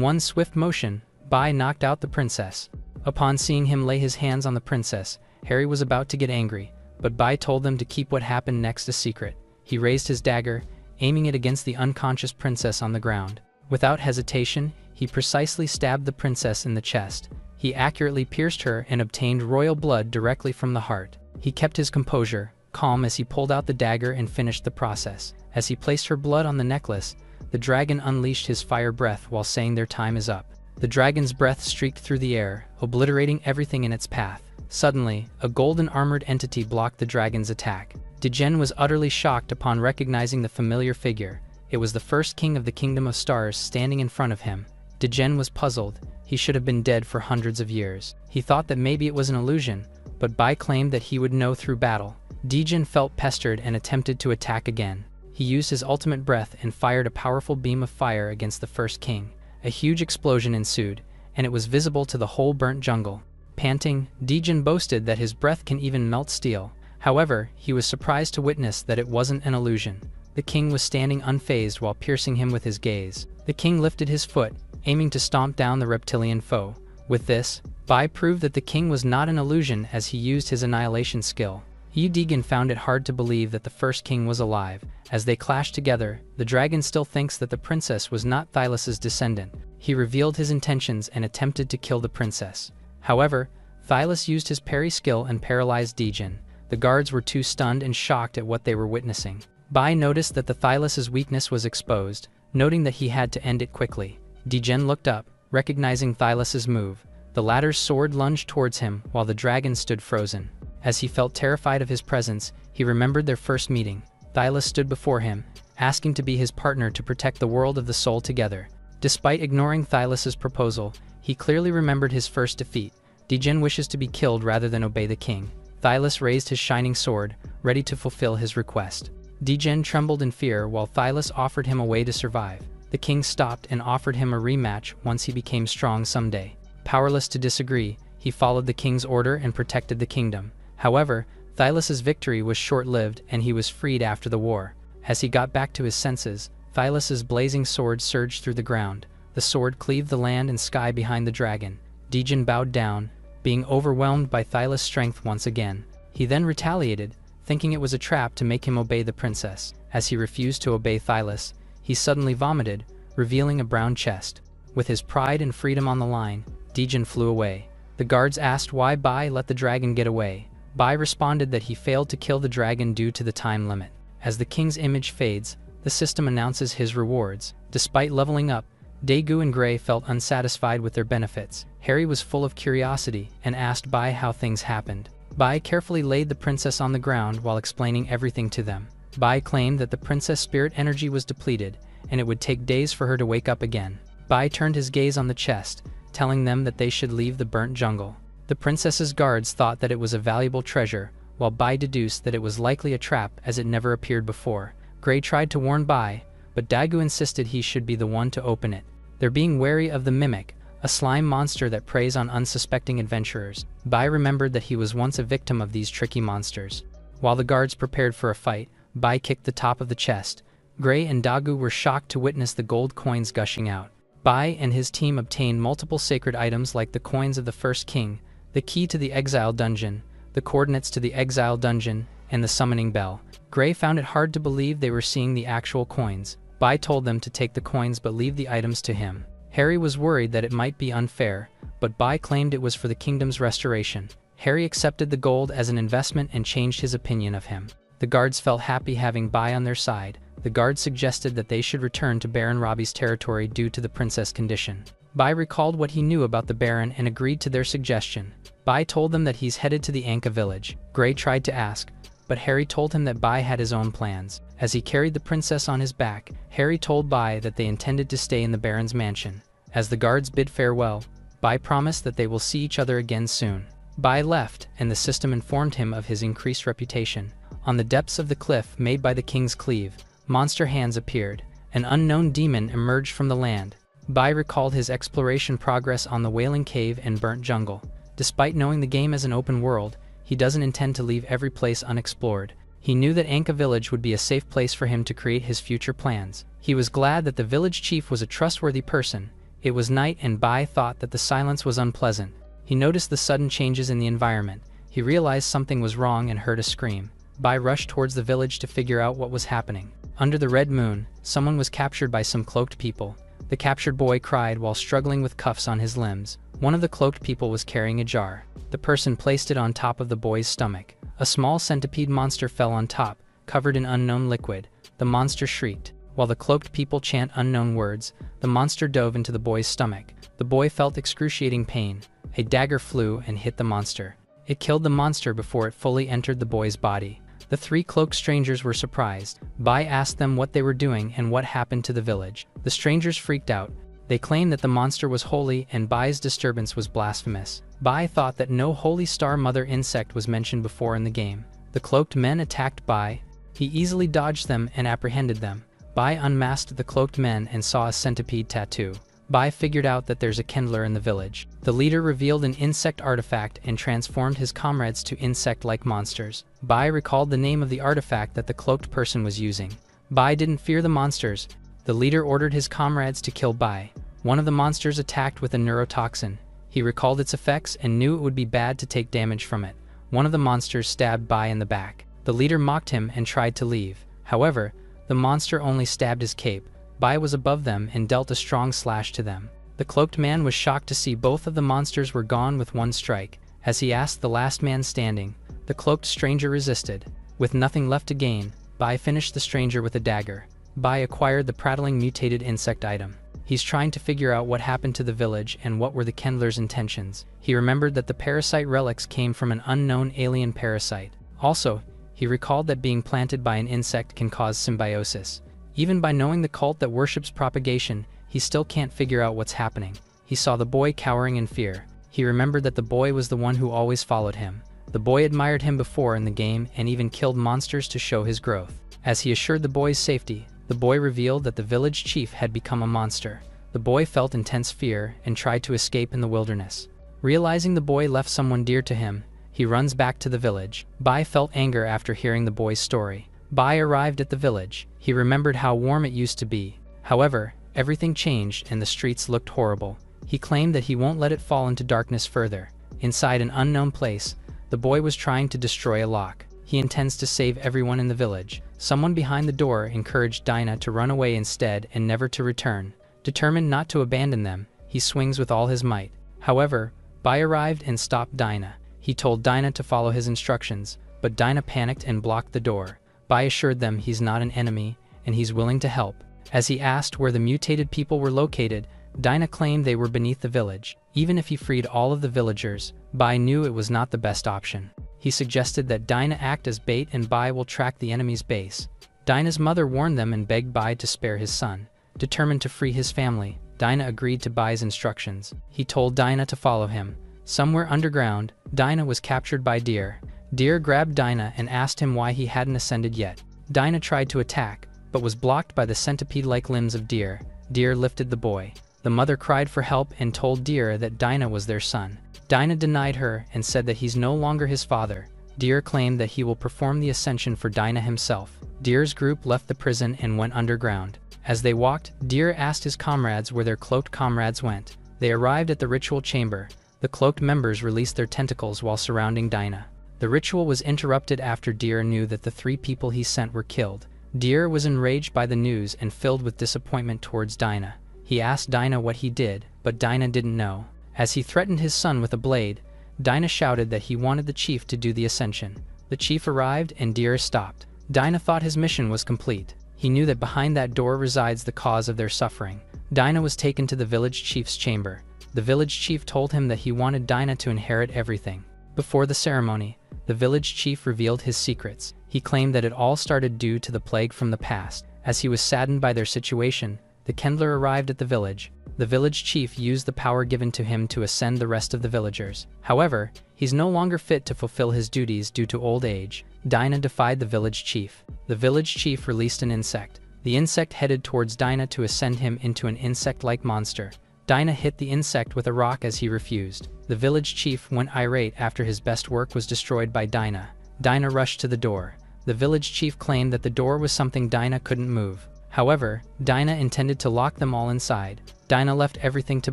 one swift motion, Bai knocked out the princess. Upon seeing him lay his hands on the princess, Harry was about to get angry, but Bai told them to keep what happened next a secret. He raised his dagger, aiming it against the unconscious princess on the ground. Without hesitation, he precisely stabbed the princess in the chest. He accurately pierced her and obtained royal blood directly from the heart. He kept his composure, calm as he pulled out the dagger and finished the process. As he placed her blood on the necklace, the dragon unleashed his fire breath while saying their time is up. The dragon's breath streaked through the air, obliterating everything in its path. Suddenly, a golden armored entity blocked the dragon's attack. Dijin was utterly shocked upon recognizing the familiar figure. It was the first king of the Kingdom of Stars standing in front of him. Dijin was puzzled. He should have been dead for hundreds of years. He thought that maybe it was an illusion, but Bai claimed that he would know through battle. Dijin felt pestered and attempted to attack again. He used his ultimate breath and fired a powerful beam of fire against the first king. A huge explosion ensued, and it was visible to the whole burnt jungle. Panting, Dijin boasted that his breath can even melt steel. However, he was surprised to witness that it wasn't an illusion. The king was standing unfazed while piercing him with his gaze. The king lifted his foot, aiming to stomp down the reptilian foe. With this, Bai proved that the king was not an illusion as he used his annihilation skill. Dijin found it hard to believe that the first king was alive. As they clashed together, the dragon still thinks that the princess was not Thylus's descendant. He revealed his intentions and attempted to kill the princess. However, Thylus used his parry skill and paralyzed Dijin. The guards were too stunned and shocked at what they were witnessing. Bai noticed that the Thylus's weakness was exposed, noting that he had to end it quickly. Dijin looked up, recognizing Thylus's move. The latter's sword lunged towards him while the dragon stood frozen. As he felt terrified of his presence, he remembered their first meeting. Thylus stood before him, asking to be his partner to protect the world of the soul together. Despite ignoring Thylus's proposal, he clearly remembered his first defeat. Dijin wishes to be killed rather than obey the king. Thylus raised his shining sword, ready to fulfill his request. Dijin trembled in fear while Thylus offered him a way to survive. The king stopped and offered him a rematch once he became strong someday. Powerless to disagree, he followed the king's order and protected the kingdom. However, Thylus's victory was short-lived and he was freed after the war. As he got back to his senses, Thylus's blazing sword surged through the ground. The sword cleaved the land and sky behind the dragon. Dijin bowed down, being overwhelmed by Thylus' strength once again. He then retaliated, thinking it was a trap to make him obey the princess. As he refused to obey Thylus, he suddenly vomited, revealing a brown chest. With his pride and freedom on the line, Dijin flew away. The guards asked why Bai let the dragon get away. Bai responded that he failed to kill the dragon due to the time limit. As the king's image fades, the system announces his rewards. Despite leveling up, Daegu and Gray felt unsatisfied with their benefits. Harry was full of curiosity and asked Bai how things happened. Bai carefully laid the princess on the ground while explaining everything to them. Bai claimed that the princess' spirit energy was depleted, and it would take days for her to wake up again. Bai turned his gaze on the chest, telling them that they should leave the burnt jungle. The princess's guards thought that it was a valuable treasure, while Bai deduced that it was likely a trap as it never appeared before. Gray tried to warn Bai, but Daegu insisted he should be the one to open it. They're being wary of the mimic, a slime monster that preys on unsuspecting adventurers. Bai remembered that he was once a victim of these tricky monsters. While the guards prepared for a fight, Bai kicked the top of the chest. Gray and Daegu were shocked to witness the gold coins gushing out. Bai and his team obtained multiple sacred items like the coins of the first king, the key to the exile dungeon, the coordinates to the exile dungeon, and the summoning bell. Gray found it hard to believe they were seeing the actual coins. Bai told them to take the coins but leave the items to him. Harry was worried that it might be unfair, but Bai claimed it was for the kingdom's restoration. Harry accepted the gold as an investment and changed his opinion of him. The guards felt happy having Bai on their side. The guards suggested that they should return to Baron Robbie's territory due to the princess condition. Bai recalled what he knew about the Baron and agreed to their suggestion. Bai told them that he's headed to the Anka village. Gray tried to ask, but Harry told him that Bai had his own plans. As he carried the princess on his back, Harry told Bai that they intended to stay in the Baron's mansion. As the guards bid farewell, Bai promised that they will see each other again soon. Bai left, and the system informed him of his increased reputation. On the depths of the cliff made by the king's cleave, monster hands appeared. An unknown demon emerged from the land. Bai recalled his exploration progress on the Wailing Cave and Burnt Jungle. Despite knowing the game as an open world, he doesn't intend to leave every place unexplored. He knew that Anka village would be a safe place for him to create his future plans. He was glad that the village chief was a trustworthy person. It was night and Bai thought that the silence was unpleasant. He noticed the sudden changes in the environment. He realized something was wrong and heard a scream. Bai rushed towards the village to figure out what was happening. Under the red moon, someone was captured by some cloaked people. The captured boy cried while struggling with cuffs on his limbs. One of the cloaked people was carrying a jar. The person placed it on top of the boy's stomach. A small centipede monster fell on top, covered in unknown liquid. The monster shrieked. While the cloaked people chant unknown words, the monster dove into the boy's stomach. The boy felt excruciating pain. A dagger flew and hit the monster. It killed the monster before it fully entered the boy's body. The three cloaked strangers were surprised. Bai asked them what they were doing and what happened to the village. The strangers freaked out. They claimed that the monster was holy and Bai's disturbance was blasphemous. Bai thought that no holy star mother insect was mentioned before in the game. The cloaked men attacked Bai. He easily dodged them and apprehended them. Bai unmasked the cloaked men and saw a centipede tattoo. Bai figured out that there's a kindler in the village. The leader revealed an insect artifact and transformed his comrades to insect-like monsters. Bai recalled the name of the artifact that the cloaked person was using. Bai didn't fear the monsters. The leader ordered his comrades to kill Bai. One of the monsters attacked with a neurotoxin. He recalled its effects and knew it would be bad to take damage from it. One of the monsters stabbed Bai in the back. The leader mocked him and tried to leave. However, the monster only stabbed his cape. Bai was above them and dealt a strong slash to them. The cloaked man was shocked to see both of the monsters were gone with one strike. As he asked the last man standing, the cloaked stranger resisted. With nothing left to gain, Bai finished the stranger with a dagger. Bai acquired the prattling mutated insect item. He's trying to figure out what happened to the village and what were the Kindler's intentions. He remembered that the parasite relics came from an unknown alien parasite. Also, he recalled that being planted by an insect can cause symbiosis. Even by knowing the cult that worships propagation, he still can't figure out what's happening. He saw the boy cowering in fear. He remembered that the boy was the one who always followed him. The boy admired him before in the game and even killed monsters to show his growth. As he assured the boy's safety, the boy revealed that the village chief had become a monster. The boy felt intense fear and tried to escape in the wilderness. Realizing the boy left someone dear to him, he runs back to the village. Bai felt anger after hearing the boy's story. Bai arrived at the village. He remembered how warm it used to be. However, everything changed and the streets looked horrible. He claimed that he won't let it fall into darkness further. Inside an unknown place, the boy was trying to destroy a lock. He intends to save everyone in the village. Someone behind the door encouraged Dinah to run away instead and never to return. Determined not to abandon them, he swings with all his might. However, Bai arrived and stopped Dinah. He told Dinah to follow his instructions, but Dinah panicked and blocked the door. Bai assured them he's not an enemy and he's willing to help. As he asked where the mutated people were located, Dinah claimed they were beneath the village. Even if he freed all of the villagers, Bai knew it was not the best option. He suggested that Dinah act as bait and Bai will track the enemy's base. Dinah's mother warned them and begged Bai to spare his son. Determined to free his family, Dinah agreed to Bai's instructions. He told Dinah to follow him. Somewhere underground, Dinah was captured by Deer. Deer grabbed Dinah and asked him why he hadn't ascended yet. Dinah tried to attack, but was blocked by the centipede-like limbs of Deer. Deer lifted the boy. The mother cried for help and told Deer that Dinah was their son. Dinah denied her and said that he's no longer his father. Deer claimed that he will perform the ascension for Dinah himself. Deer's group left the prison and went underground. As they walked, Deer asked his comrades where their cloaked comrades went. They arrived at the ritual chamber. The cloaked members released their tentacles while surrounding Dinah. The ritual was interrupted after Deer knew that the 3 people he sent were killed. Deer was enraged by the news and filled with disappointment towards Dinah. He asked Dinah what he did, but Dinah didn't know. As he threatened his son with a blade, Dinah shouted that he wanted the chief to do the ascension. The chief arrived and Deer stopped. Dinah thought his mission was complete. He knew that behind that door resides the cause of their suffering. Dinah was taken to the village chief's chamber. The village chief told him that he wanted Dinah to inherit everything. Before the ceremony, the village chief revealed his secrets. He claimed that it all started due to the plague from the past. As he was saddened by their situation, the Kindler arrived at the village. The village chief used the power given to him to ascend the rest of the villagers. However, he's no longer fit to fulfill his duties due to old age. Dinah defied the village chief. The village chief released an insect. The insect headed towards Dinah to ascend him into an insect-like monster. Dinah hit the insect with a rock as he refused. The village chief went irate after his best work was destroyed by Dinah. Dinah rushed to the door. The village chief claimed that the door was something Dinah couldn't move. However, Dinah intended to lock them all inside. Dinah left everything to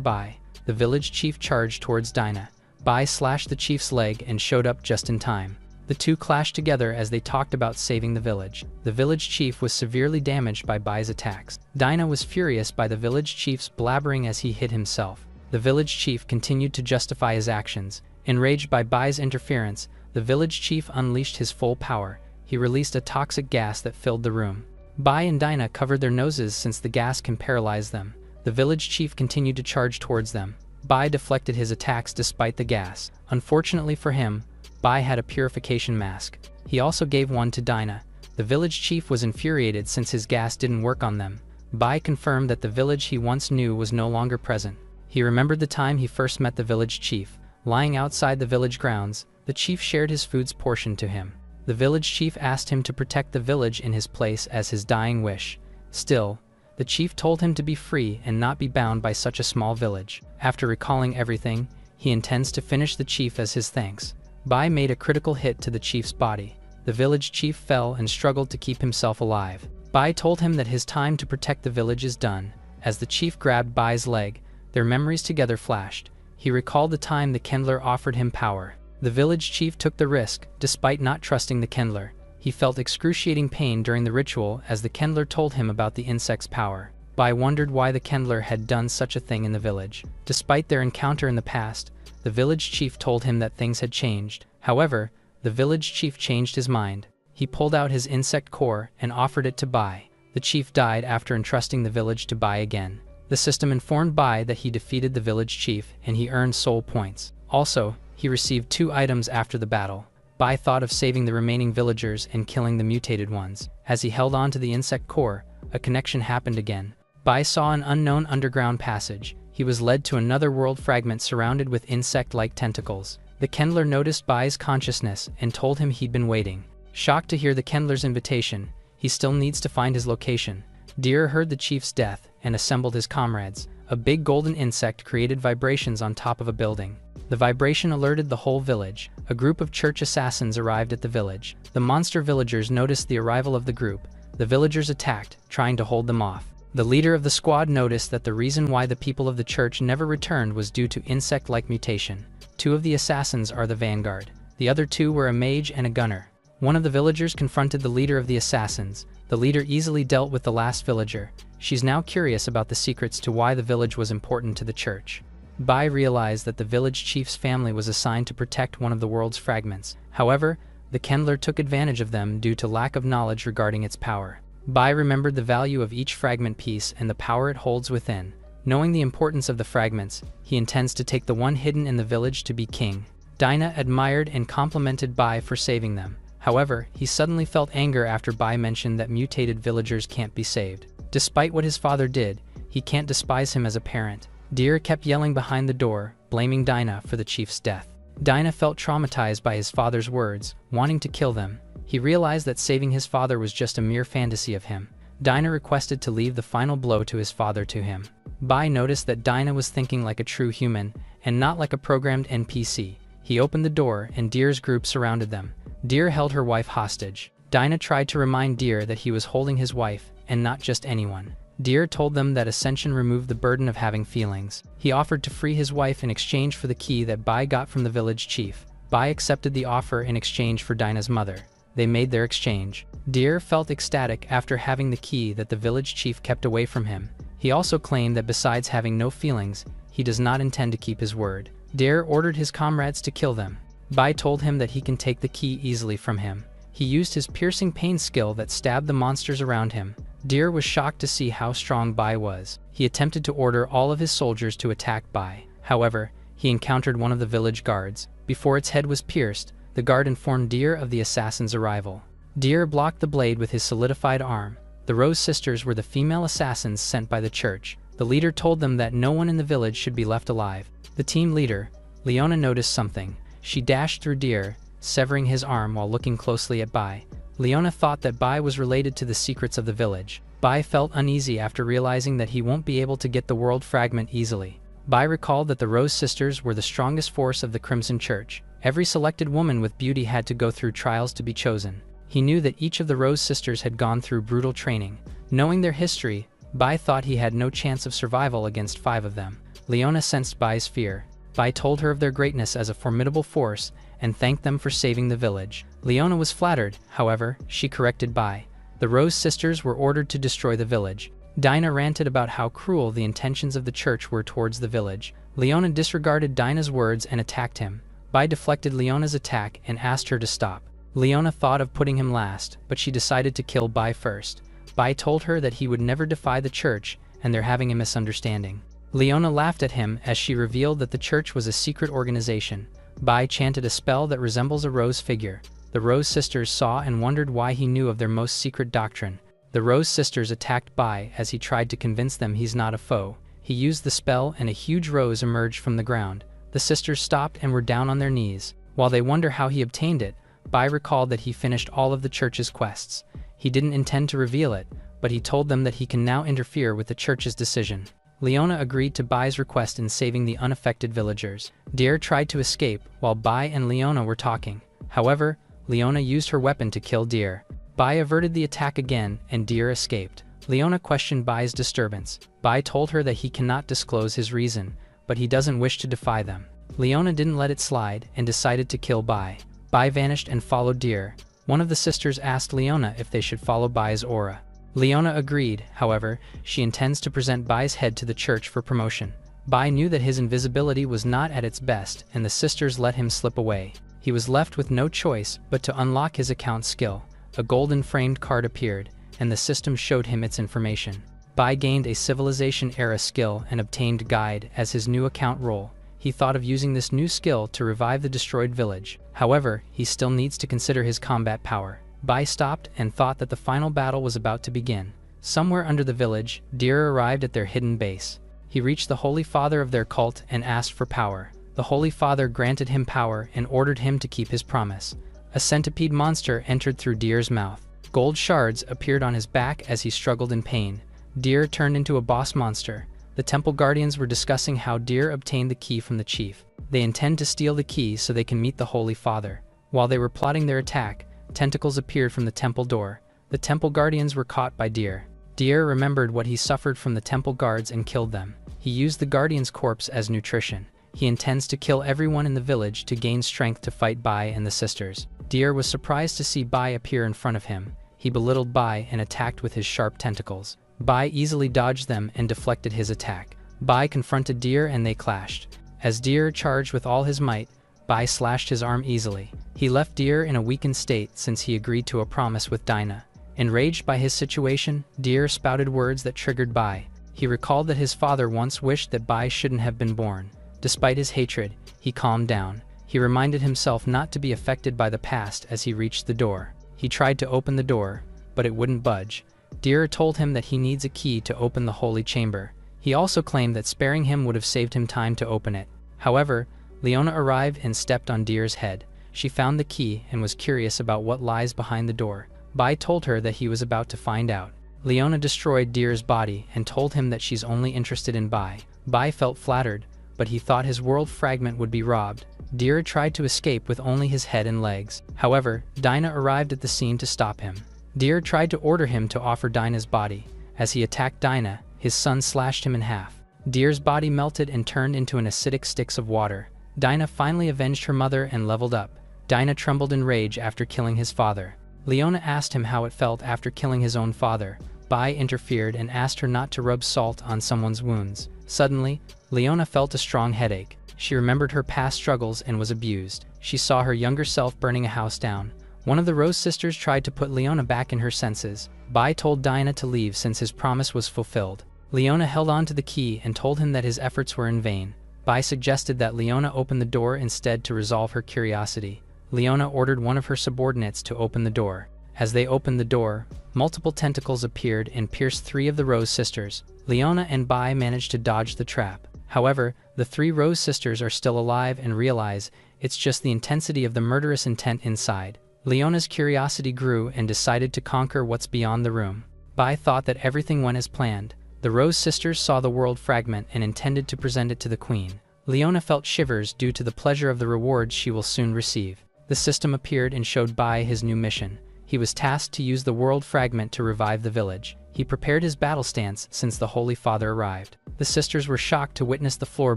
Bai. The village chief charged towards Dinah. Bai slashed the chief's leg and showed up just in time. The two clashed together as they talked about saving the village. The village chief was severely damaged by Bai's attacks. Dinah was furious by the village chief's blabbering as he hit himself. The village chief continued to justify his actions. Enraged by Bai's interference, the village chief unleashed his full power. He released a toxic gas that filled the room. Bai and Dinah covered their noses since the gas can paralyze them. The village chief continued to charge towards them. Bai deflected his attacks despite the gas. Unfortunately for him, Bai had a purification mask. He also gave one to Dinah. The village chief was infuriated since his gas didn't work on them. Bai confirmed that the village he once knew was no longer present. He remembered the time he first met the village chief. Lying outside the village grounds, the chief shared his food's portion to him. The village chief asked him to protect the village in his place as his dying wish. Still, the chief told him to be free and not be bound by such a small village. After recalling everything, he intends to finish the chief as his thanks. Bai made a critical hit to the chief's body. The village chief fell and struggled to keep himself alive. Bai told him that his time to protect the village is done. As the chief grabbed Bai's leg, their memories together flashed. He recalled the time the Kindler offered him power. The village chief took the risk, despite not trusting the Kindler. He felt excruciating pain during the ritual as the Kindler told him about the insect's power. Bai wondered why the Kindler had done such a thing in the village. Despite their encounter in the past, the village chief told him that things had changed. However, the village chief changed his mind. He pulled out his insect core and offered it to Bai. The chief died after entrusting the village to Bai again. The system informed Bai that he defeated the village chief and he earned soul points. Also, he received 2 items after the battle. Bai thought of saving the remaining villagers and killing the mutated ones. As he held on to the insect core, a connection happened again. Bai saw an unknown underground passage. He was led to another world fragment surrounded with insect-like tentacles. The Kindler noticed Bai's consciousness and told him he'd been waiting. Shocked to hear the Kindler's invitation, he still needs to find his location. Deer heard the chief's death and assembled his comrades. A big golden insect created vibrations on top of a building. The vibration alerted the whole village. A group of church assassins arrived at the village. The monster villagers noticed the arrival of the group. The villagers attacked, trying to hold them off. The leader of the squad noticed that the reason why the people of the church never returned was due to insect-like mutation. 2 of the assassins are the vanguard. The other 2 were a mage and a gunner. One of the villagers confronted the leader of the assassins. The leader easily dealt with the last villager. She's now curious about the secrets to why the village was important to the church. Bai realized that the village chief's family was assigned to protect one of the world's fragments. However, the Kindler took advantage of them due to lack of knowledge regarding its power. Bai remembered the value of each fragment piece and the power it holds within. Knowing the importance of the fragments, he intends to take the one hidden in the village to be king. Dinah admired and complimented Bai for saving them. However, he suddenly felt anger after Bai mentioned that mutated villagers can't be saved. Despite what his father did, he can't despise him as a parent. Deer kept yelling behind the door, blaming Dinah for the chief's death. Dinah felt traumatized by his father's words, wanting to kill them. He realized that saving his father was just a mere fantasy of him. Dinah requested to leave the final blow to his father to him. Bai noticed that Dinah was thinking like a true human, and not like a programmed NPC. He opened the door and Deer's group surrounded them. Deer held her wife hostage. Dinah tried to remind Deer that he was holding his wife, and not just anyone. Deer told them that Ascension removed the burden of having feelings. He offered to free his wife in exchange for the key that Bai got from the village chief. Bai accepted the offer in exchange for Dinah's mother. They made their exchange. Deer felt ecstatic after having the key that the village chief kept away from him. He also claimed that besides having no feelings, he does not intend to keep his word. Deer ordered his comrades to kill them. Bai told him that he can take the key easily from him. He used his piercing pain skill that stabbed the monsters around him. Deer was shocked to see how strong Bai was. He attempted to order all of his soldiers to attack Bai. However, he encountered one of the village guards. Before its head was pierced, the guard informed Deer of the assassin's arrival. Deer blocked the blade with his solidified arm. The Rose sisters were the female assassins sent by the church. The leader told them that no one in the village should be left alive. The team leader, Leona, noticed something. She dashed through Deer, severing his arm while looking closely at Bai. Leona thought that Bai was related to the secrets of the village. Bai felt uneasy after realizing that he won't be able to get the world fragment easily. Bai recalled that the Rose Sisters were the strongest force of the Crimson Church. Every selected woman with beauty had to go through trials to be chosen. He knew that each of the Rose Sisters had gone through brutal training. Knowing their history, Bai thought he had no chance of survival against 5 of them. Leona sensed Bai's fear. Bai told her of their greatness as a formidable force and thanked them for saving the village. Leona was flattered, however, she corrected Bai. The Rose Sisters were ordered to destroy the village. Dinah ranted about how cruel the intentions of the church were towards the village. Leona disregarded Dinah's words and attacked him. Bai deflected Leona's attack and asked her to stop. Leona thought of putting him last, but she decided to kill Bai first. Bai told her that he would never defy the church and they're having a misunderstanding. Leona laughed at him as she revealed that the church was a secret organization. Bai chanted a spell that resembles a rose figure. The Rose Sisters saw and wondered why he knew of their most secret doctrine. The Rose Sisters attacked Bai as he tried to convince them he's not a foe. He used the spell and a huge rose emerged from the ground. The sisters stopped and were down on their knees. While they wonder how he obtained it, Bai recalled that he finished all of the church's quests. He didn't intend to reveal it, but he told them that he can now interfere with the church's decision. Leona agreed to Bai's request in saving the unaffected villagers. Deer tried to escape while Bai and Leona were talking. However, Leona used her weapon to kill Deer. Bai averted the attack again and Deer escaped. Leona questioned Bai's disturbance. Bai told her that he cannot disclose his reason, but he doesn't wish to defy them. Leona didn't let it slide and decided to kill Bai. Bai vanished and followed Deer. One of the sisters asked Leona if they should follow Bai's aura. Leona agreed, however, she intends to present Bai's head to the church for promotion. Bai knew that his invisibility was not at its best and the sisters let him slip away. He was left with no choice but to unlock his account skill. A golden framed card appeared, and the system showed him its information. Bai gained a Civilization-era skill and obtained Guide as his new account role. He thought of using this new skill to revive the destroyed village. However, he still needs to consider his combat power. Bai stopped and thought that the final battle was about to begin. Somewhere under the village, Deer arrived at their hidden base. He reached the Holy Father of their cult and asked for power. The Holy Father granted him power and ordered him to keep his promise. A centipede monster entered through Deer's mouth. Gold shards appeared on his back as he struggled in pain. Deer turned into a boss monster. The temple guardians were discussing how Deer obtained the key from the chief. They intend to steal the key so they can meet the Holy Father. While they were plotting their attack, tentacles appeared from the temple door. The temple guardians were caught by Deer. Deer remembered what he suffered from the temple guards and killed them. He used the guardian's corpse as nutrition. He intends to kill everyone in the village to gain strength to fight Bai and the sisters. Deer was surprised to see Bai appear in front of him. He belittled Bai and attacked with his sharp tentacles. Bai easily dodged them and deflected his attack. Bai confronted Deer and they clashed. As Deer charged with all his might, Bai slashed his arm easily. He left Deer in a weakened state since he agreed to a promise with Dinah. Enraged by his situation, Deer spouted words that triggered Bai. He recalled that his father once wished that Bai shouldn't have been born. Despite his hatred, he calmed down. He reminded himself not to be affected by the past as he reached the door. He tried to open the door, but it wouldn't budge. Deer told him that he needs a key to open the holy chamber. He also claimed that sparing him would have saved him time to open it. However, Leona arrived and stepped on Deer's head. She found the key and was curious about what lies behind the door. Bai told her that he was about to find out. Leona destroyed Deer's body and told him that she's only interested in Bai. Bai felt flattered, but he thought his world fragment would be robbed. Deer tried to escape with only his head and legs. However, Dinah arrived at the scene to stop him. Deer tried to order him to offer Dinah's body. As he attacked Dinah, his son slashed him in half. Deer's body melted and turned into an acidic sticks of water. Dinah finally avenged her mother and leveled up. Dinah trembled in rage after killing his father. Leona asked him how it felt after killing his own father. Bai interfered and asked her not to rub salt on someone's wounds. Suddenly, Leona felt a strong headache. She remembered her past struggles and was abused. She saw her younger self burning a house down. One of the Rose Sisters tried to put Leona back in her senses. Bai told Dinah to leave since his promise was fulfilled. Leona held on to the key and told him that his efforts were in vain. Bai suggested that Leona open the door instead to resolve her curiosity. Leona ordered one of her subordinates to open the door. As they opened the door, multiple tentacles appeared and pierced 3 of the Rose Sisters. Leona and Bai managed to dodge the trap. However, the 3 Rose Sisters are still alive and realize it's just the intensity of the murderous intent inside. Leona's curiosity grew and decided to conquer what's beyond the room. Bai thought that everything went as planned. The Rose sisters saw the world fragment and intended to present it to the queen. Leona felt shivers due to the pleasure of the rewards she will soon receive. The system appeared and showed Bai his new mission. He was tasked to use the world fragment to revive the village. He prepared his battle stance since the Holy Father arrived. The sisters were shocked to witness the floor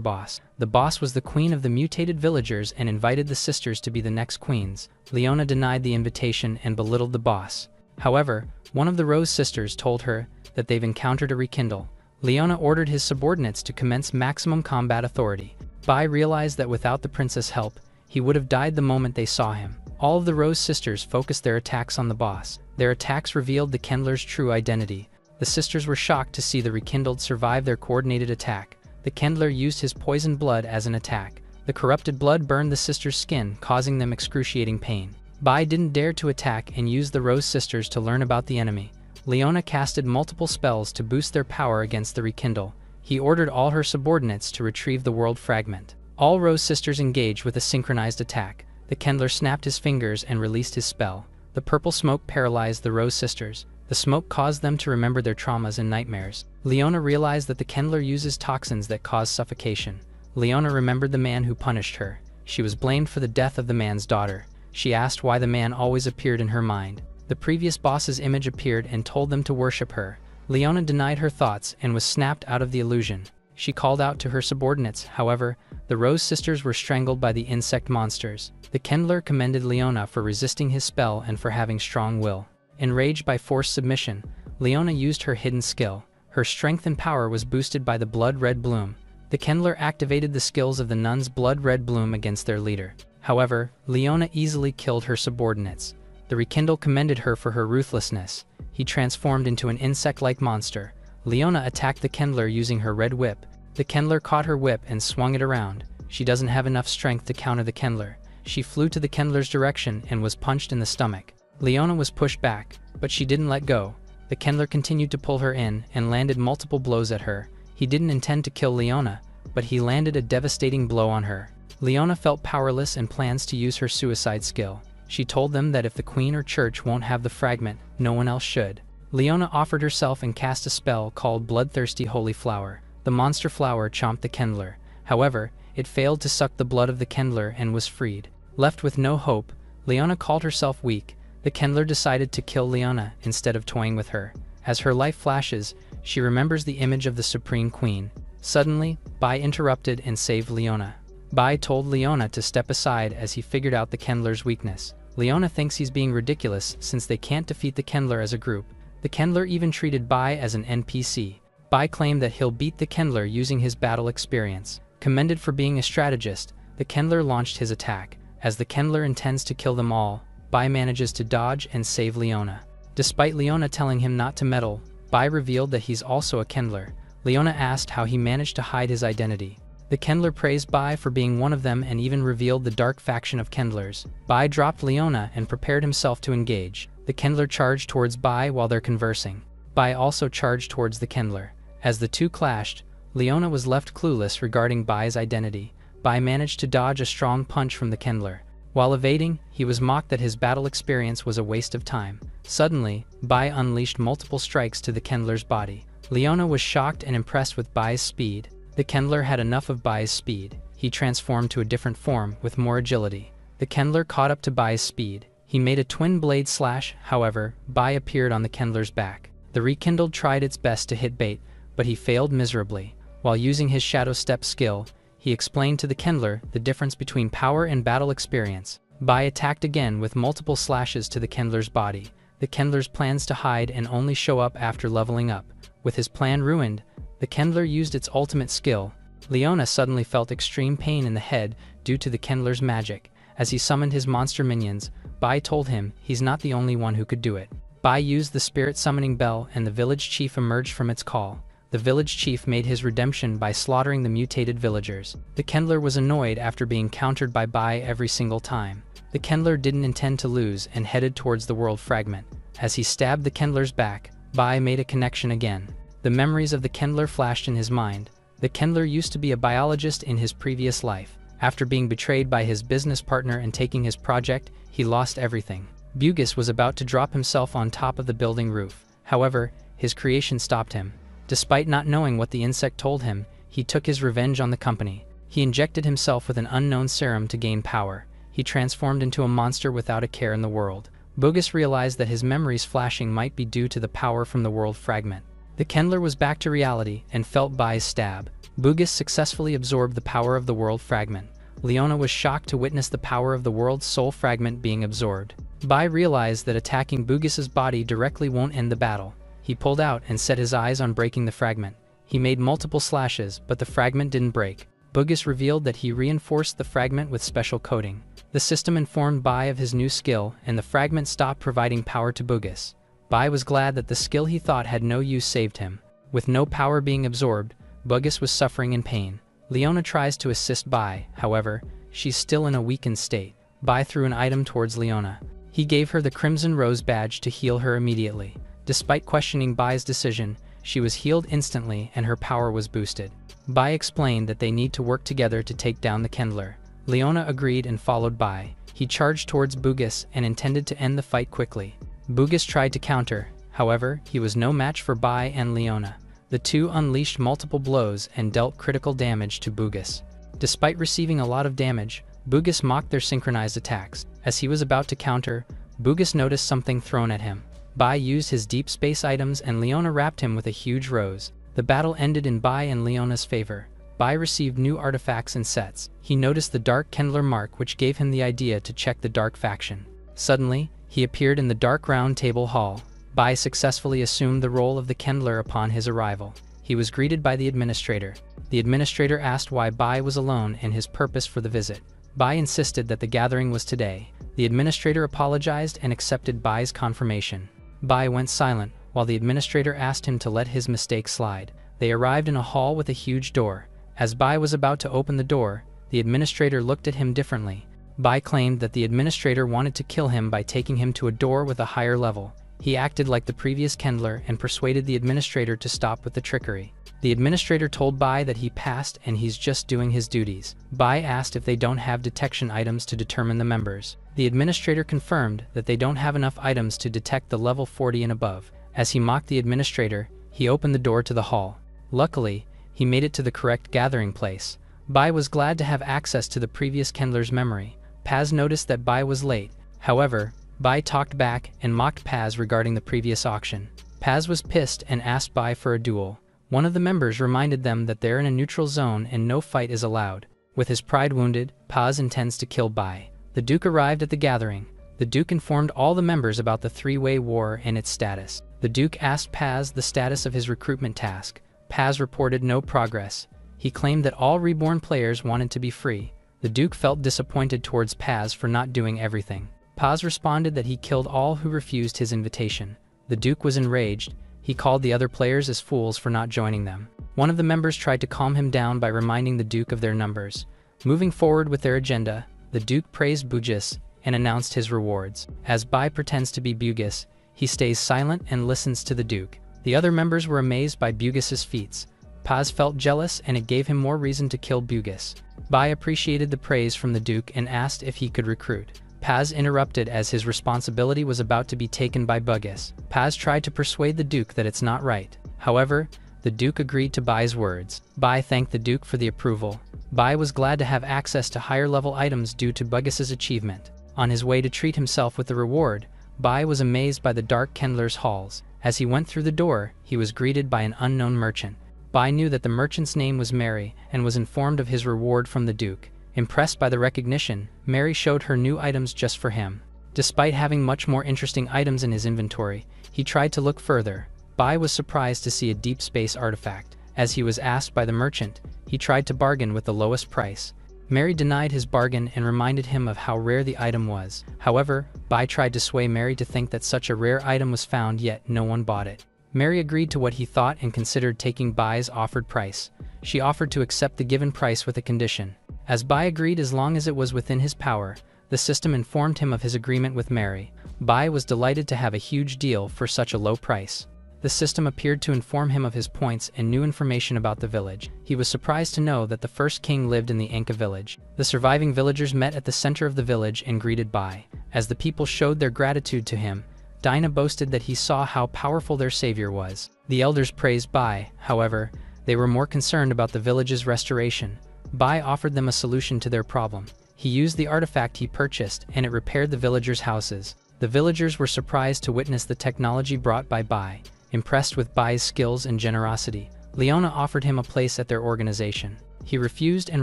boss. The boss was the queen of the mutated villagers and invited the sisters to be the next queens. Leona denied the invitation and belittled the boss. However, one of the Rose sisters told her that they've encountered a rekindle. Leona ordered his subordinates to commence maximum combat authority. Bai realized that without the princess' help, he would have died the moment they saw him. All of the Rose sisters focused their attacks on the boss. Their attacks revealed the Kindler's true identity. The sisters were shocked to see the rekindled survive their coordinated attack. The Kindler used his poisoned blood as an attack. The corrupted blood burned the sisters' skin, causing them excruciating pain. Bai didn't dare to attack and used the Rose sisters to learn about the enemy. Leona casted multiple spells to boost their power against the rekindle. He ordered all her subordinates to retrieve the world fragment. All Rose sisters engaged with a synchronized attack. The Kindler snapped his fingers and released his spell. The purple smoke paralyzed the Rose sisters. The smoke caused them to remember their traumas and nightmares. Leona realized that the Kindler uses toxins that cause suffocation. Leona remembered the man who punished her. She was blamed for the death of the man's daughter. She asked why the man always appeared in her mind. The previous boss's image appeared and told them to worship her. Leona denied her thoughts and was snapped out of the illusion. She called out to her subordinates. However, the Rose sisters were strangled by the insect monsters. The Kindler commended Leona for resisting his spell and for having strong will. Enraged by forced submission, Leona used her hidden skill. Her strength and power was boosted by the blood red bloom. The Kindler activated the skills of the nuns' blood red bloom against their leader. However, Leona easily killed her subordinates. The rekindle commended her for her ruthlessness. He transformed into an insect-like monster. Leona attacked the Kindler using her red whip. The Kindler caught her whip and swung it around. She doesn't have enough strength to counter the Kindler. She flew to the Kindler's direction and was punched in the stomach. Leona was pushed back, but she didn't let go. The Kindler continued to pull her in and landed multiple blows at her. He didn't intend to kill Leona, but he landed a devastating blow on her. Leona felt powerless and plans to use her suicide skill. She told them that if the queen or church won't have the fragment, no one else should. Leona offered herself and cast a spell called Bloodthirsty Holy Flower. The monster flower chomped the Kindler. However, it failed to suck the blood of the Kindler and was freed. Left with no hope, Leona called herself weak. The Kindler decided to kill Leona instead of toying with her. As her life flashes, she remembers the image of the Supreme Queen. Suddenly, Bai interrupted and saved Leona. Bai told Leona to step aside as he figured out the Kindler's weakness. Leona thinks he's being ridiculous since they can't defeat the Kindler as a group. The Kindler even treated Bai as an NPC. Bai claimed that he'll beat the Kindler using his battle experience. Commended for being a strategist, the Kindler launched his attack. As the Kindler intends to kill them all, Bai manages to dodge and save Leona. Despite Leona telling him not to meddle, Bai revealed that he's also a Kindler. Leona asked how he managed to hide his identity. The Kindler praised Bai for being one of them and even revealed the dark faction of Kindlers. Bai dropped Leona and prepared himself to engage. The Kindler charged towards Bai while they're conversing. Bai also charged towards the Kindler. As the two clashed, Leona was left clueless regarding Bai's identity. Bai managed to dodge a strong punch from the Kindler. While evading, he was mocked that his battle experience was a waste of time. Suddenly, Bai unleashed multiple strikes to the Kindler's body. Leona was shocked and impressed with Bai's speed. The Kindler had enough of Bai's speed. He transformed to a different form with more agility. The Kindler caught up to Bai's speed. He made a twin blade slash. However, Bai appeared on the Kindler's back. The rekindled tried its best to hit bait, but he failed miserably. While using his shadow step skill, he explained to the Kindler the difference between power and battle experience. Bai attacked again with multiple slashes to the Kindler's body. The Kindler's plans to hide and only show up after leveling up. With his plan ruined, the Kindler used its ultimate skill. Leona suddenly felt extreme pain in the head due to the Kindler's magic. As he summoned his monster minions, Bai told him he's not the only one who could do it. Bai used the spirit summoning bell and the village chief emerged from its call. The village chief made his redemption by slaughtering the mutated villagers. The Kindler was annoyed after being countered by Bai every single time. The Kindler didn't intend to lose and headed towards the world fragment. As he stabbed the Kindler's back, Bai made a connection again. The memories of the Kindler flashed in his mind. The Kindler used to be a biologist in his previous life. After being betrayed by his business partner and taking his project, he lost everything. Bugis was about to drop himself on top of the building roof. However, his creation stopped him. Despite not knowing what the insect told him, he took his revenge on the company. He injected himself with an unknown serum to gain power. He transformed into a monster without a care in the world. Bugus realized that his memories flashing might be due to the power from the world fragment. The Kendler was back to reality and felt Bai's stab. Bugus successfully absorbed the power of the world fragment. Leona was shocked to witness the power of the world's soul fragment being absorbed. Bai realized that attacking Bugus's body directly won't end the battle. He pulled out and set his eyes on breaking the fragment. He made multiple slashes, but the fragment didn't break. Bugus revealed that he reinforced the fragment with special coating. The system informed Bai of his new skill, and the fragment stopped providing power to Bugus. Bai was glad that the skill he thought had no use saved him. With no power being absorbed, Bugus was suffering in pain. Leona tries to assist Bai, however, she's still in a weakened state. Bai threw an item towards Leona. He gave her the Crimson Rose badge to heal her immediately. Despite questioning Bai's decision, she was healed instantly and her power was boosted. Bai explained that they need to work together to take down the Kendler. Leona agreed and followed Bai. He charged towards Bugus and intended to end the fight quickly. Bugus tried to counter, however, he was no match for Bai and Leona. The two unleashed multiple blows and dealt critical damage to Bugus. Despite receiving a lot of damage, Bugus mocked their synchronized attacks. As he was about to counter, Bugus noticed something thrown at him. Bai used his deep space items and Leona wrapped him with a huge rose. The battle ended in Bai and Leona's favor. Bai received new artifacts and sets. He noticed the Dark Kendler mark, which gave him the idea to check the Dark faction. Suddenly, he appeared in the Dark Round Table Hall. Bai successfully assumed the role of the Kendler upon his arrival. He was greeted by the administrator. The administrator asked why Bai was alone and his purpose for the visit. Bai insisted that the gathering was today. The administrator apologized and accepted Bai's confirmation. Bai went silent, while the administrator asked him to let his mistake slide. They arrived in a hall with a huge door. As Bai was about to open the door, the administrator looked at him differently. Bai claimed that the administrator wanted to kill him by taking him to a door with a higher level. He acted like the previous Kendler and persuaded the administrator to stop with the trickery. The administrator told Bai that he passed and he's just doing his duties. Bai asked if they don't have detection items to determine the members. The administrator confirmed that they don't have enough items to detect the level 40 and above. As he mocked the administrator, he opened the door to the hall. Luckily, he made it to the correct gathering place. Bai was glad to have access to the previous Kendler's memory. Paz noticed that Bai was late. However, Bai talked back and mocked Paz regarding the previous auction. Paz was pissed and asked Bai for a duel. One of the members reminded them that they're in a neutral zone and no fight is allowed. With his pride wounded, Paz intends to kill Bai. The Duke arrived at the gathering. The Duke informed all the members about the three-way war and its status. The Duke asked Paz the status of his recruitment task. Paz reported no progress. He claimed that all Reborn players wanted to be free. The Duke felt disappointed towards Paz for not doing everything. Paz responded that he killed all who refused his invitation. The Duke was enraged. He called the other players as fools for not joining them. One of the members tried to calm him down by reminding the Duke of their numbers. Moving forward with their agenda, the Duke praised Bugus and announced his rewards. As Bai pretends to be Bugus, he stays silent and listens to the Duke. The other members were amazed by Bugus's feats. Paz felt jealous and it gave him more reason to kill Bugus. Bai appreciated the praise from the Duke and asked if he could recruit. Paz interrupted as his responsibility was about to be taken by Bugus. Paz tried to persuade the Duke that it's not right. However, the Duke agreed to Bai's words. Bai thanked the Duke for the approval. Bai was glad to have access to higher level items due to Bugus's achievement. On his way to treat himself with the reward, Bai was amazed by the Dark Kendler's halls. As he went through the door, he was greeted by an unknown merchant. Bai knew that the merchant's name was Mary and was informed of his reward from the Duke. Impressed by the recognition, Mary showed her new items just for him. Despite having much more interesting items in his inventory, he tried to look further. Bai was surprised to see a deep space artifact. As he was asked by the merchant, he tried to bargain with the lowest price. Mary denied his bargain and reminded him of how rare the item was. However, Bai tried to sway Mary to think that such a rare item was found, yet no one bought it. Mary agreed to what he thought and considered taking Bai's offered price. She offered to accept the given price with a condition. As Bai agreed as long as it was within his power, the system informed him of his agreement with Mary. Bai was delighted to have a huge deal for such a low price. The system appeared to inform him of his points and new information about the village. He was surprised to know that the first king lived in the Anka village. The surviving villagers met at the center of the village and greeted Bai. As the people showed their gratitude to him, Dinah boasted that he saw how powerful their savior was. The elders praised Bai, however, they were more concerned about the village's restoration. Bai offered them a solution to their problem. He used the artifact he purchased, and it repaired the villagers' houses. The villagers were surprised to witness the technology brought by Bai. Impressed with Bai's skills and generosity, Leona offered him a place at their organization. He refused and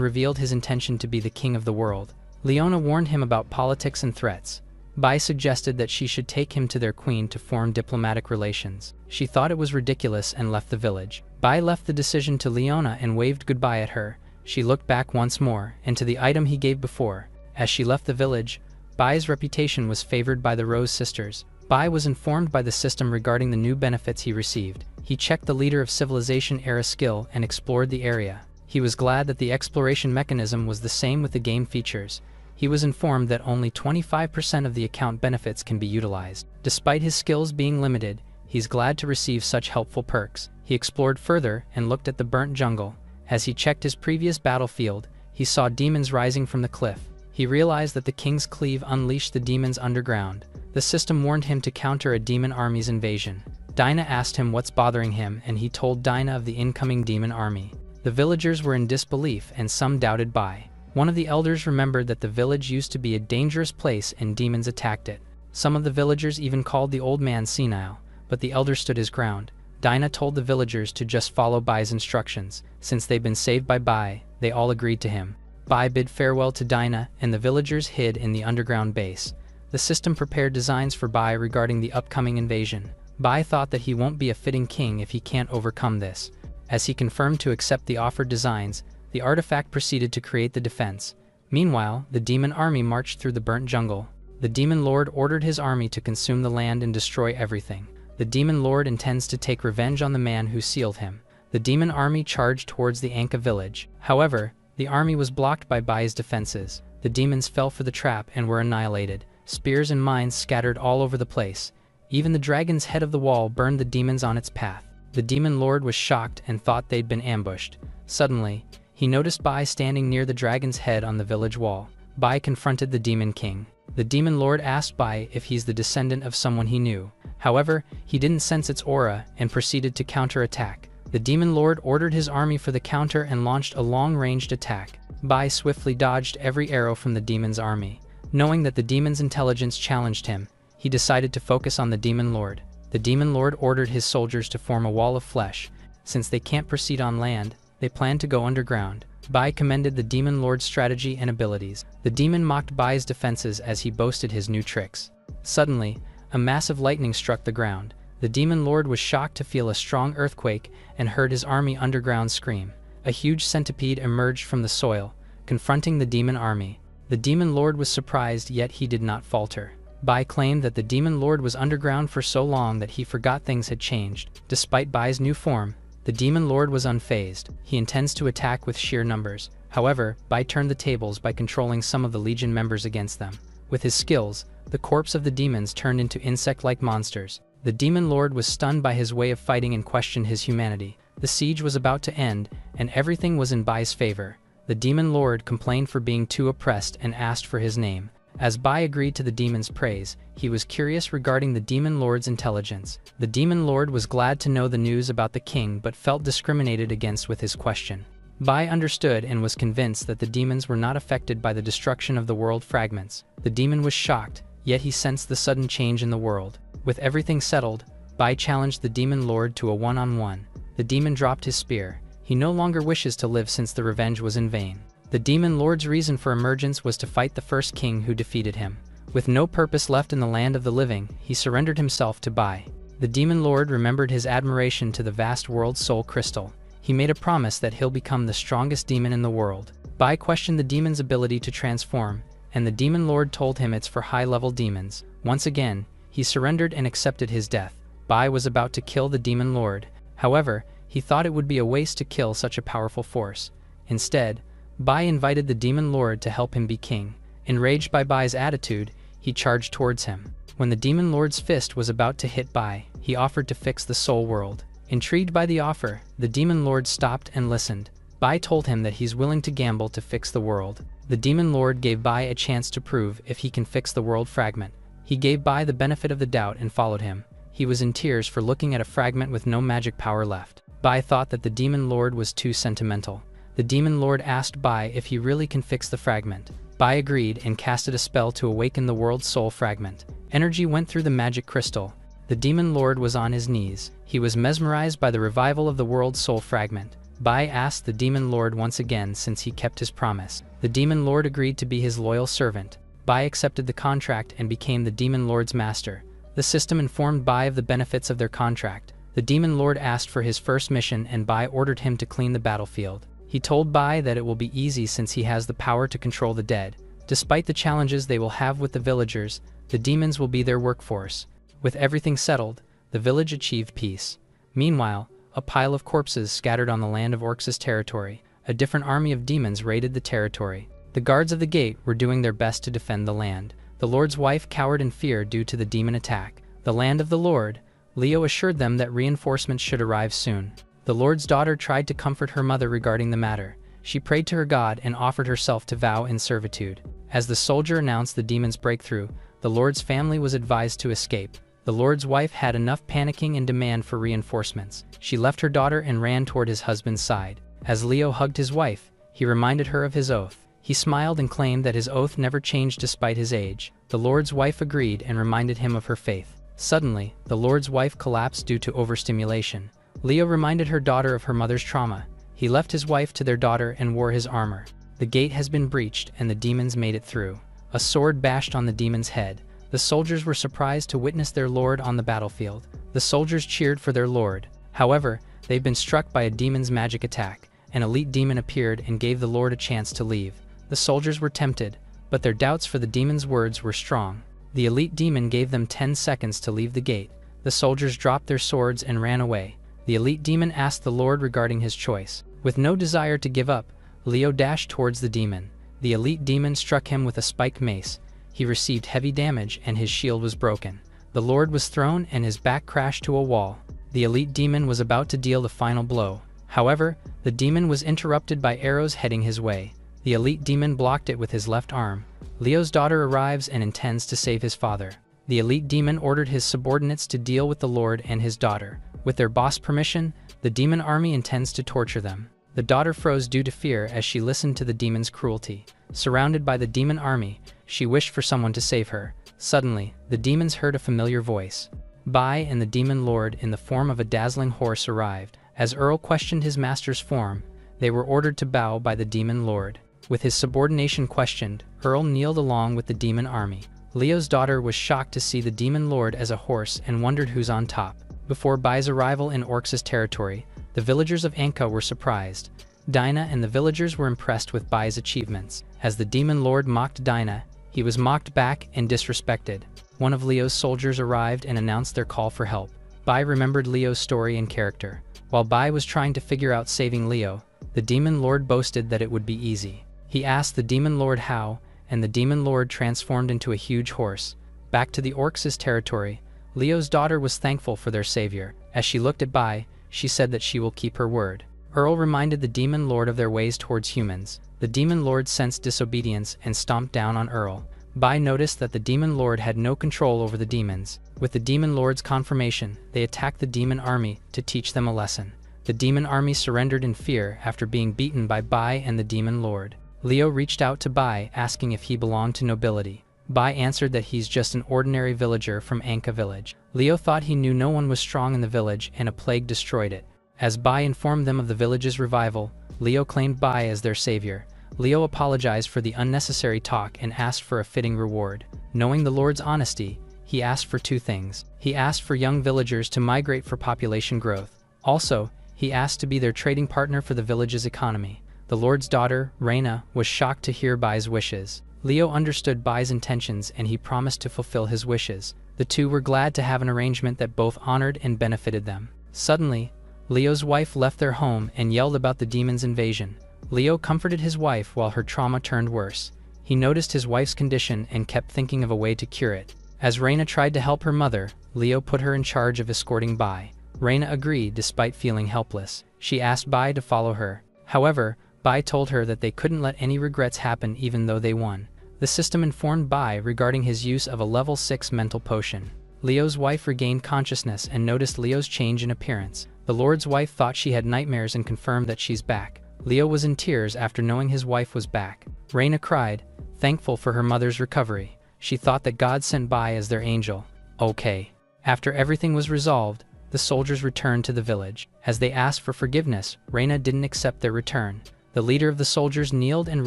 revealed his intention to be the king of the world. Leona warned him about politics and threats. Bai suggested that she should take him to their queen to form diplomatic relations. She thought it was ridiculous and left the village. Bai left the decision to Leona and waved goodbye at her. She looked back once more, and to the item he gave before. As she left the village, Bai's reputation was favored by the Rose sisters. Bai was informed by the system regarding the new benefits he received. He checked the Leader of Civilization era skill and explored the area. He was glad that the exploration mechanism was the same with the game features. He was informed that only 25% of the account benefits can be utilized. Despite his skills being limited, he's glad to receive such helpful perks. He explored further and looked at the burnt jungle. As he checked his previous battlefield, he saw demons rising from the cliff. He realized that the King's Cleave unleashed the demons underground. The system warned him to counter a demon army's invasion. Dinah asked him what's bothering him, and he told Dinah of the incoming demon army. The villagers were in disbelief, and some doubted Bai. One of the elders remembered that the village used to be a dangerous place and demons attacked it. Some of the villagers even called the old man senile, but the elder stood his ground. Dinah told the villagers to just follow Bai's instructions. Since they'd been saved by Bai, they all agreed to him. Bai bid farewell to Dinah, and the villagers hid in the underground base. The system prepared designs for Bai regarding the upcoming invasion. Bai thought that he won't be a fitting king if he can't overcome this. As he confirmed to accept the offered designs, the artifact proceeded to create the defense. Meanwhile, the demon army marched through the burnt jungle. The demon lord ordered his army to consume the land and destroy everything. The demon lord intends to take revenge on the man who sealed him. The demon army charged towards the Anka village. However, the army was blocked by Bai's defenses. The demons fell for the trap and were annihilated. Spears and mines scattered all over the place. Even the dragon's head of the wall burned the demons on its path. The demon lord was shocked and thought they'd been ambushed. Suddenly, he noticed Bai standing near the dragon's head on the village wall. Bai confronted the demon king. The demon lord asked Bai if he's the descendant of someone he knew. However, he didn't sense its aura and proceeded to counterattack. The demon lord ordered his army for the counter and launched a long-ranged attack. Bai swiftly dodged every arrow from the demon's army. Knowing that the demon's intelligence challenged him, he decided to focus on the demon lord. The demon lord ordered his soldiers to form a wall of flesh. Since they can't proceed on land, they planned to go underground. Bai commended the demon lord's strategy and abilities. The demon mocked Bai's defenses as he boasted his new tricks. Suddenly, a massive lightning struck the ground. The demon lord was shocked to feel a strong earthquake and heard his army underground scream. A huge centipede emerged from the soil, confronting the demon army. The demon lord was surprised, yet he did not falter. Bai claimed that the demon lord was underground for so long that he forgot things had changed. Despite Bai's new form, the demon lord was unfazed. He intends to attack with sheer numbers. However, Bai turned the tables by controlling some of the legion members against them. With his skills, the corpse of the demons turned into insect-like monsters. The demon lord was stunned by his way of fighting and questioned his humanity. The siege was about to end, and everything was in Bai's favor. The demon lord complained for being too oppressed and asked for his name. As Bai agreed to the demon's praise, he was curious regarding the demon lord's intelligence. The demon lord was glad to know the news about the king but felt discriminated against with his question. Bai understood and was convinced that the demons were not affected by the destruction of the world fragments. The demon was shocked, yet he sensed the sudden change in the world. With everything settled, Bai challenged the demon lord to a one-on-one. The demon dropped his spear. He no longer wishes to live since the revenge was in vain. The demon lord's reason for emergence was to fight the first king who defeated him. With no purpose left in the land of the living, he surrendered himself to Bai. The demon lord remembered his admiration to the vast world soul crystal. He made a promise that he'll become the strongest demon in the world. Bai questioned the demon's ability to transform, and the demon lord told him it's for high-level demons. Once again, he surrendered and accepted his death. Bai was about to kill the demon lord. However, he thought it would be a waste to kill such a powerful force. Instead, Bai invited the demon lord to help him be king. Enraged by Bai's attitude, he charged towards him. When the demon lord's fist was about to hit Bai, he offered to fix the soul world. Intrigued by the offer, the demon lord stopped and listened. Bai told him that he's willing to gamble to fix the world. The demon lord gave Bai a chance to prove if he can fix the world fragment. He gave Bai the benefit of the doubt and followed him. He was in tears for looking at a fragment with no magic power left. Bai thought that the Demon Lord was too sentimental. The Demon Lord asked Bai if he really can fix the fragment. Bai agreed and casted a spell to awaken the world's soul fragment. Energy went through the magic crystal. The Demon Lord was on his knees. He was mesmerized by the revival of the world's soul fragment. Bai asked the Demon Lord once again since he kept his promise. The Demon Lord agreed to be his loyal servant. Bai accepted the contract and became the Demon Lord's master. The system informed Bai of the benefits of their contract. The Demon Lord asked for his first mission and Bai ordered him to clean the battlefield. He told Bai that it will be easy since he has the power to control the dead. Despite the challenges they will have with the villagers, the demons will be their workforce. With everything settled, the village achieved peace. Meanwhile, a pile of corpses scattered on the land of Orcs' territory. A different army of demons raided the territory. The guards of the gate were doing their best to defend the land. The Lord's wife cowered in fear due to the demon attack. The land of the Lord, Leo assured them that reinforcements should arrive soon. The Lord's daughter tried to comfort her mother regarding the matter. She prayed to her God and offered herself to vow in servitude. As the soldier announced the demon's breakthrough, the Lord's family was advised to escape. The Lord's wife had enough panicking and demand for reinforcements. She left her daughter and ran toward his husband's side. As Leo hugged his wife, he reminded her of his oath. He smiled and claimed that his oath never changed despite his age. The Lord's wife agreed and reminded him of her faith. Suddenly, the Lord's wife collapsed due to overstimulation. Leo reminded her daughter of her mother's trauma. He left his wife to their daughter and wore his armor. The gate has been breached and the demons made it through. A sword bashed on the demon's head. The soldiers were surprised to witness their lord on the battlefield. The soldiers cheered for their lord. However, they've been struck by a demon's magic attack. An elite demon appeared and gave the lord a chance to leave. The soldiers were tempted, but their doubts for the demon's words were strong. The elite demon gave them 10 seconds to leave the gate. The soldiers dropped their swords and ran away. The elite demon asked the lord regarding his choice. With no desire to give up, Leo dashed towards the demon. The elite demon struck him with a spiked mace. He received heavy damage and his shield was broken. The lord was thrown and his back crashed to a wall. The elite demon was about to deal the final blow. However, the demon was interrupted by arrows heading his way. The elite demon blocked it with his left arm. Leo's daughter arrives and intends to save his father. The elite demon ordered his subordinates to deal with the lord and his daughter. With their boss' permission, the demon army intends to torture them. The daughter froze due to fear as she listened to the demon's cruelty. Surrounded by the demon army, she wished for someone to save her. Suddenly, the demons heard a familiar voice. Bai and the demon lord in the form of a dazzling horse arrived. As Earl questioned his master's form, they were ordered to bow by the demon lord. With his subordination questioned, Earl kneeled along with the demon army. Leo's daughter was shocked to see the demon lord as a horse and wondered who's on top. Before Bai's arrival in Orcs' territory, the villagers of Anka were surprised. Dinah and the villagers were impressed with Bai's achievements. As the demon lord mocked Dinah, he was mocked back and disrespected. One of Leo's soldiers arrived and announced their call for help. Bai remembered Leo's story and character. While Bai was trying to figure out saving Leo, the demon lord boasted that it would be easy. He asked the demon lord how, and the demon lord transformed into a huge horse. Back to the Orcs' territory, Leo's daughter was thankful for their savior. As she looked at Bai, she said that she will keep her word. Earl reminded the demon lord of their ways towards humans. The demon lord sensed disobedience and stomped down on Earl. Bai noticed that the demon lord had no control over the demons. With the demon lord's confirmation, they attacked the demon army to teach them a lesson. The demon army surrendered in fear after being beaten by Bai and the demon lord. Leo reached out to Bai asking if he belonged to nobility. Bai answered that he's just an ordinary villager from Anka village. Leo thought he knew no one was strong in the village and a plague destroyed it. As Bai informed them of the village's revival, Leo claimed Bai as their savior. Leo apologized for the unnecessary talk and asked for a fitting reward. Knowing the Lord's honesty, he asked for two things. He asked for young villagers to migrate for population growth. Also, he asked to be their trading partner for the village's economy. The Lord's daughter, Reina, was shocked to hear Bai's wishes. Leo understood Bai's intentions and he promised to fulfill his wishes. The two were glad to have an arrangement that both honored and benefited them. Suddenly, Leo's wife left their home and yelled about the demon's invasion. Leo comforted his wife while her trauma turned worse. He noticed his wife's condition and kept thinking of a way to cure it. As Reina tried to help her mother, Leo put her in charge of escorting Bai. Reina agreed despite feeling helpless. She asked Bai to follow her. However, Bai told her that they couldn't let any regrets happen even though they won. The system informed Bai regarding his use of a level 6 mental potion. Leo's wife regained consciousness and noticed Leo's change in appearance. The Lord's wife thought she had nightmares and confirmed that she's back. Leo was in tears after knowing his wife was back. Reina cried, thankful for her mother's recovery. She thought that God sent Bai as their angel. Okay. After everything was resolved, the soldiers returned to the village. As they asked for forgiveness, Reina didn't accept their return. The leader of the soldiers kneeled and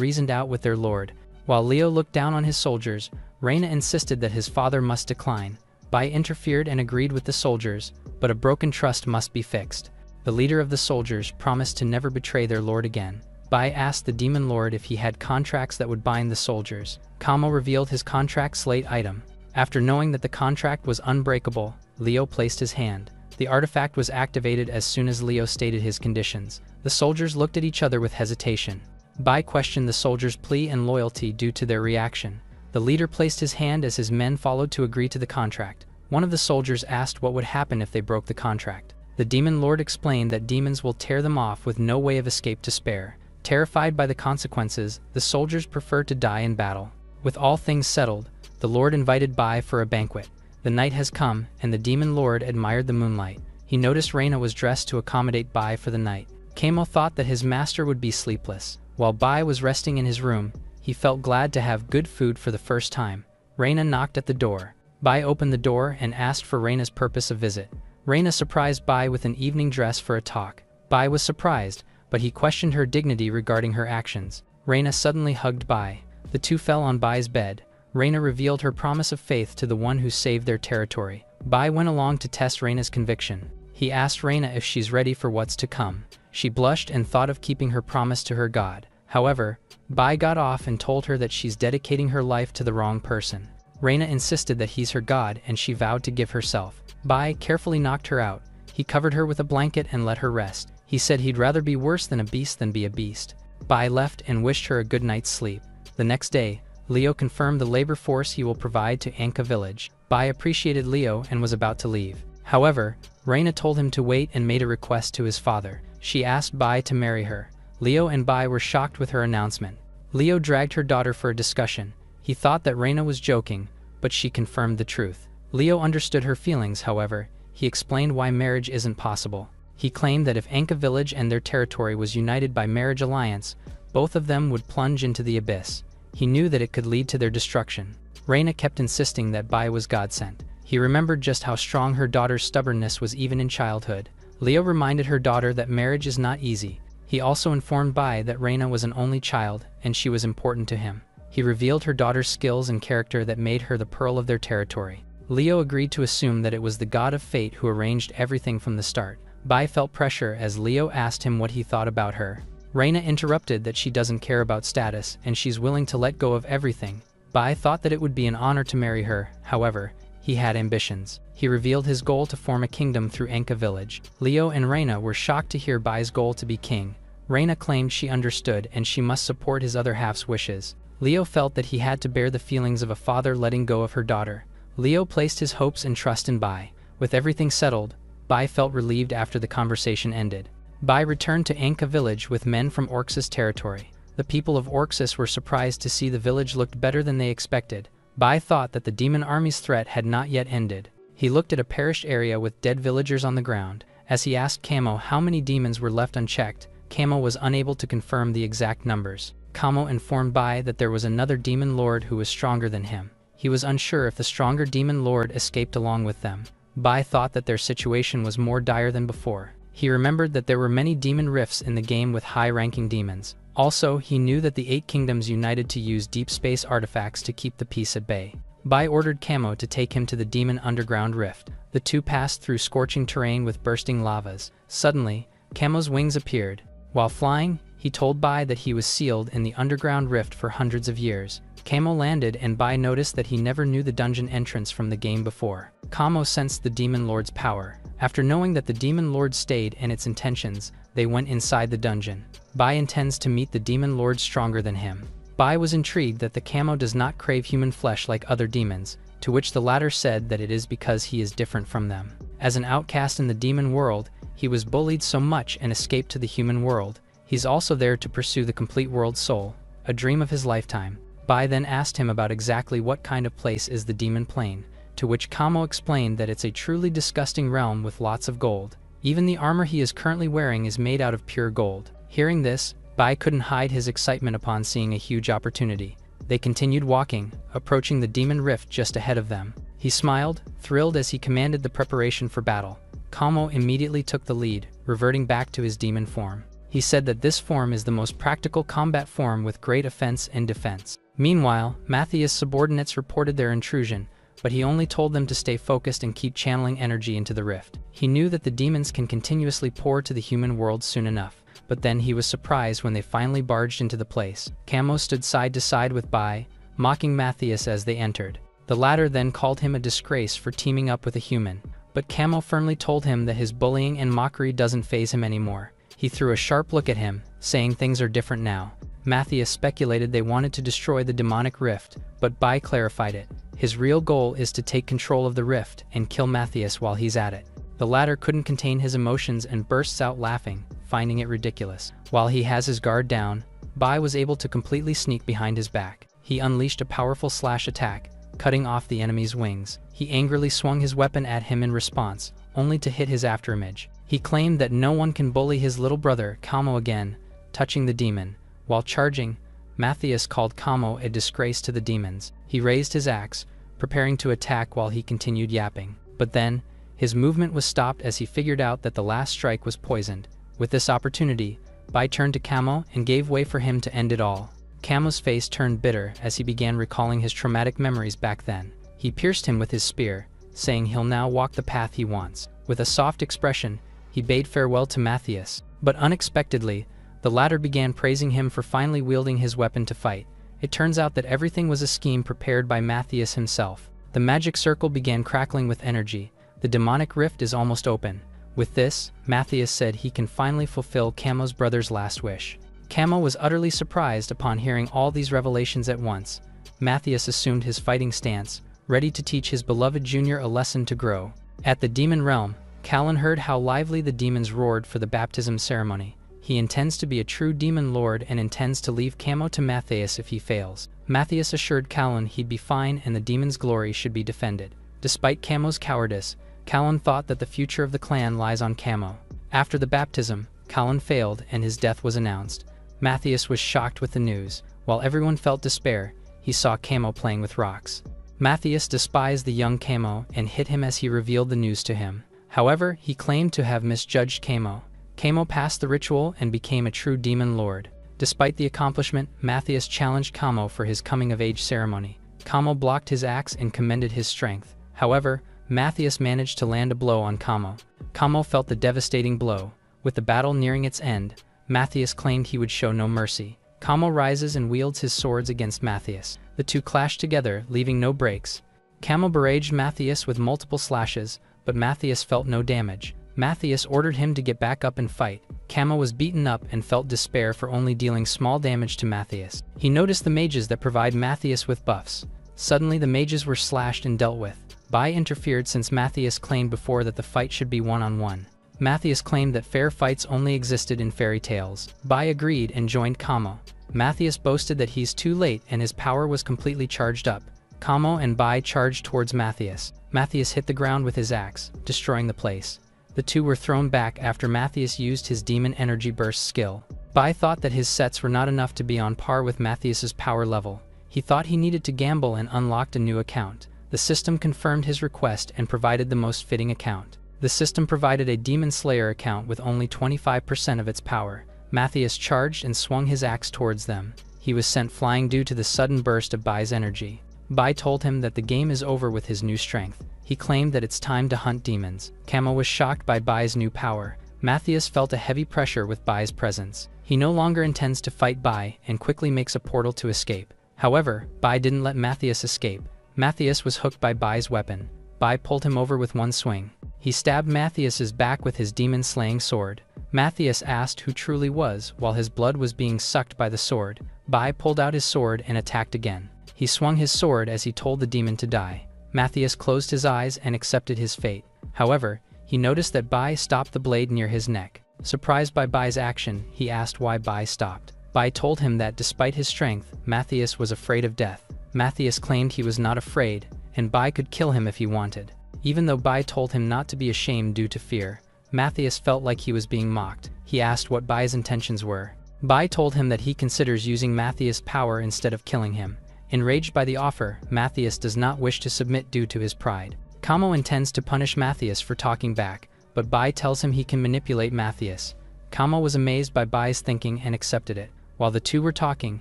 reasoned out with their lord. While Leo looked down on his soldiers, Reina insisted that his father must decline. Bai interfered and agreed with the soldiers, but a broken trust must be fixed. The leader of the soldiers promised to never betray their lord again. Bai asked the demon lord if he had contracts that would bind the soldiers. Kamo revealed his contract slate item. After knowing that the contract was unbreakable, Leo placed his hand. The artifact was activated as soon as Leo stated his conditions. The soldiers looked at each other with hesitation. Bai questioned the soldiers' plea and loyalty due to their reaction. The leader placed his hand as his men followed to agree to the contract. One of the soldiers asked what would happen if they broke the contract. The demon lord explained that demons will tear them off with no way of escape to spare. Terrified by the consequences, the soldiers preferred to die in battle. With all things settled, the lord invited Bai for a banquet. The night has come, and the demon lord admired the moonlight. He noticed Reina was dressed to accommodate Bai for the night. Kamo thought that his master would be sleepless. While Bai was resting in his room, he felt glad to have good food for the first time. Reina knocked at the door. Bai opened the door and asked for Reina's purpose of visit. Reina surprised Bai with an evening dress for a talk. Bai was surprised, but he questioned her dignity regarding her actions. Reina suddenly hugged Bai. The two fell on Bai's bed. Reina revealed her promise of faith to the one who saved their territory. Bai went along to test Reina's conviction. He asked Reina if she's ready for what's to come. She blushed and thought of keeping her promise to her god. However, Bai got off and told her that she's dedicating her life to the wrong person. Reina insisted that he's her god and she vowed to give herself. Bai carefully knocked her out. He covered her with a blanket and let her rest. He said he'd rather be worse than a beast than be a beast. Bai left and wished her a good night's sleep. The next day, Leo confirmed the labor force he will provide to Anka village. Bai appreciated Leo and was about to leave. However, Reina told him to wait and made a request to his father. She asked Bai to marry her. Leo and Bai were shocked with her announcement. Leo dragged her daughter for a discussion. He thought that Reina was joking, but she confirmed the truth. Leo understood her feelings, however. He explained why marriage isn't possible. He claimed that if Anka village and their territory was united by marriage alliance, both of them would plunge into the abyss. He knew that it could lead to their destruction. Reina kept insisting that Bai was God-sent. He remembered just how strong her daughter's stubbornness was even in childhood. Leo reminded her daughter that marriage is not easy. He also informed Bai that Reina was an only child, and she was important to him. He revealed her daughter's skills and character that made her the pearl of their territory. Leo agreed to assume that it was the god of fate who arranged everything from the start. Bai felt pressure as Leo asked him what he thought about her. Reina interrupted that she doesn't care about status and she's willing to let go of everything. Bai thought that it would be an honor to marry her. However, he had ambitions. He revealed his goal to form a kingdom through Anka village. Leo and Reina were shocked to hear Bai's goal to be king. Reina claimed she understood and she must support his other half's wishes. Leo felt that he had to bear the feelings of a father letting go of her daughter. Leo placed his hopes and trust in Bai. With everything settled, Bai felt relieved after the conversation ended. Bai returned to Anka village with men from Orxus territory. The people of Orxus were surprised to see the village looked better than they expected. Bai thought that the demon army's threat had not yet ended. He looked at a perished area with dead villagers on the ground. As he asked Kamo how many demons were left unchecked, Kamo was unable to confirm the exact numbers. Kamo informed Bai that there was another demon lord who was stronger than him. He was unsure if the stronger demon lord escaped along with them. Bai thought that their situation was more dire than before. He remembered that there were many demon rifts in the game with high-ranking demons. Also, he knew that the 8 kingdoms united to use deep space artifacts to keep the peace at bay. Bai ordered Kamo to take him to the demon underground rift. The two passed through scorching terrain with bursting lavas. Suddenly, Kamo's wings appeared. While flying, he told Bai that he was sealed in the underground rift for hundreds of years. Kamo landed and Bai noticed that he never knew the dungeon entrance from the game before. Kamo sensed the demon lord's power. After knowing that the demon lord stayed and its intentions, they went inside the dungeon. Bai intends to meet the demon lord stronger than him. Bai was intrigued that the Kamo does not crave human flesh like other demons, to which the latter said that it is because he is different from them. As an outcast in the demon world, he was bullied so much and escaped to the human world. He's also there to pursue the complete world soul, a dream of his lifetime. Bai then asked him about exactly what kind of place is the demon plane, to which Kamo explained that it's a truly disgusting realm with lots of gold. Even the armor he is currently wearing is made out of pure gold. Hearing this, Bai couldn't hide his excitement upon seeing a huge opportunity. They continued walking, approaching the demon rift just ahead of them. He smiled, thrilled as he commanded the preparation for battle. Kamo immediately took the lead, reverting back to his demon form. He said that this form is the most practical combat form with great offense and defense. Meanwhile, Matthias' subordinates reported their intrusion, but he only told them to stay focused and keep channeling energy into the rift. He knew that the demons can continuously pour to the human world soon enough, but then he was surprised when they finally barged into the place. Kamo stood side to side with Bai, mocking Matthias as they entered. The latter then called him a disgrace for teaming up with a human, but Kamo firmly told him that his bullying and mockery doesn't faze him anymore. He threw a sharp look at him, saying things are different now. Matthias speculated they wanted to destroy the demonic rift, but Bai clarified it. His real goal is to take control of the rift and kill Matthias while he's at it. The latter couldn't contain his emotions and bursts out laughing, finding it ridiculous. While he has his guard down, Bai was able to completely sneak behind his back. He unleashed a powerful slash attack, cutting off the enemy's wings. He angrily swung his weapon at him in response, only to hit his afterimage. He claimed that no one can bully his little brother, Kamo, again, touching the demon. While charging, Matthias called Kamo a disgrace to the demons. He raised his axe, preparing to attack while he continued yapping. But then, his movement was stopped as he figured out that the last strike was poisoned. With this opportunity, Bai turned to Kamo and gave way for him to end it all. Kamo's face turned bitter as he began recalling his traumatic memories back then. He pierced him with his spear, saying he'll now walk the path he wants. With a soft expression, he bade farewell to Matthias. But unexpectedly, the latter began praising him for finally wielding his weapon to fight. It turns out that everything was a scheme prepared by Matthias himself. The magic circle began crackling with energy. The demonic rift is almost open. With this, Matthias said he can finally fulfill Kamo's brother's last wish. Kamo was utterly surprised upon hearing all these revelations at once. Matthias assumed his fighting stance, ready to teach his beloved junior a lesson to grow. At the demon realm, Callan heard how lively the demons roared for the baptism ceremony. He intends to be a true demon lord and intends to leave Kamo to Matthias if he fails. Matthias assured Callan he'd be fine and the demon's glory should be defended. Despite Kamo's cowardice, Callan thought that the future of the clan lies on Kamo. After the baptism, Callan failed and his death was announced. Matthias was shocked with the news. While everyone felt despair, he saw Kamo playing with rocks. Matthias despised the young Kamo and hit him as he revealed the news to him. However, he claimed to have misjudged Kamo. Kamo passed the ritual and became a true demon lord. Despite the accomplishment, Matthias challenged Kamo for his coming-of-age ceremony. Kamo blocked his axe and commended his strength. However, Matthias managed to land a blow on Kamo. Kamo felt the devastating blow. With the battle nearing its end, Matthias claimed he would show no mercy. Kamo rises and wields his swords against Matthias. The two clash together, leaving no breaks. Kamo barraged Matthias with multiple slashes, but Matthias felt no damage. Matthias ordered him to get back up and fight. Kamo was beaten up and felt despair for only dealing small damage to Matthias. He noticed the mages that provide Matthias with buffs. Suddenly the mages were slashed and dealt with. Bai interfered since Matthias claimed before that the fight should be one-on-one. Matthias claimed that fair fights only existed in fairy tales. Bai agreed and joined Kamo. Matthias boasted that he's too late and his power was completely charged up. Kamo and Bai charged towards Matthias. Matthias hit the ground with his axe, destroying the place. The two were thrown back after Matthias used his demon energy burst skill. Bai thought that his sets were not enough to be on par with Matthias's power level. He thought he needed to gamble and unlocked a new account. The system confirmed his request and provided the most fitting account. The system provided a Demon Slayer account with only 25% of its power. Matthias charged and swung his axe towards them. He was sent flying due to the sudden burst of Bai's energy. Bai told him that the game is over with his new strength. He claimed that it's time to hunt demons. Kamo was shocked by Bai's new power. Matthias felt a heavy pressure with Bai's presence. He no longer intends to fight Bai and quickly makes a portal to escape. However, Bai didn't let Matthias escape. Matthias was hooked by Bai's weapon. Bai pulled him over with one swing. He stabbed Matthias's back with his demon-slaying sword. Matthias asked who truly was while his blood was being sucked by the sword. Bai pulled out his sword and attacked again. He swung his sword as he told the demon to die. Matthias closed his eyes and accepted his fate. However, he noticed that Bai stopped the blade near his neck. Surprised by Bai's action, he asked why Bai stopped. Bai told him that despite his strength, Matthias was afraid of death. Matthias claimed he was not afraid, and Bai could kill him if he wanted. Even though Bai told him not to be ashamed due to fear, Matthias felt like he was being mocked. He asked what Bai's intentions were. Bai told him that he considers using Matthias' power instead of killing him. Enraged by the offer, Matthias does not wish to submit due to his pride. Kamo intends to punish Matthias for talking back, but Bai tells him he can manipulate Matthias. Kamo was amazed by Bai's thinking and accepted it. While the two were talking,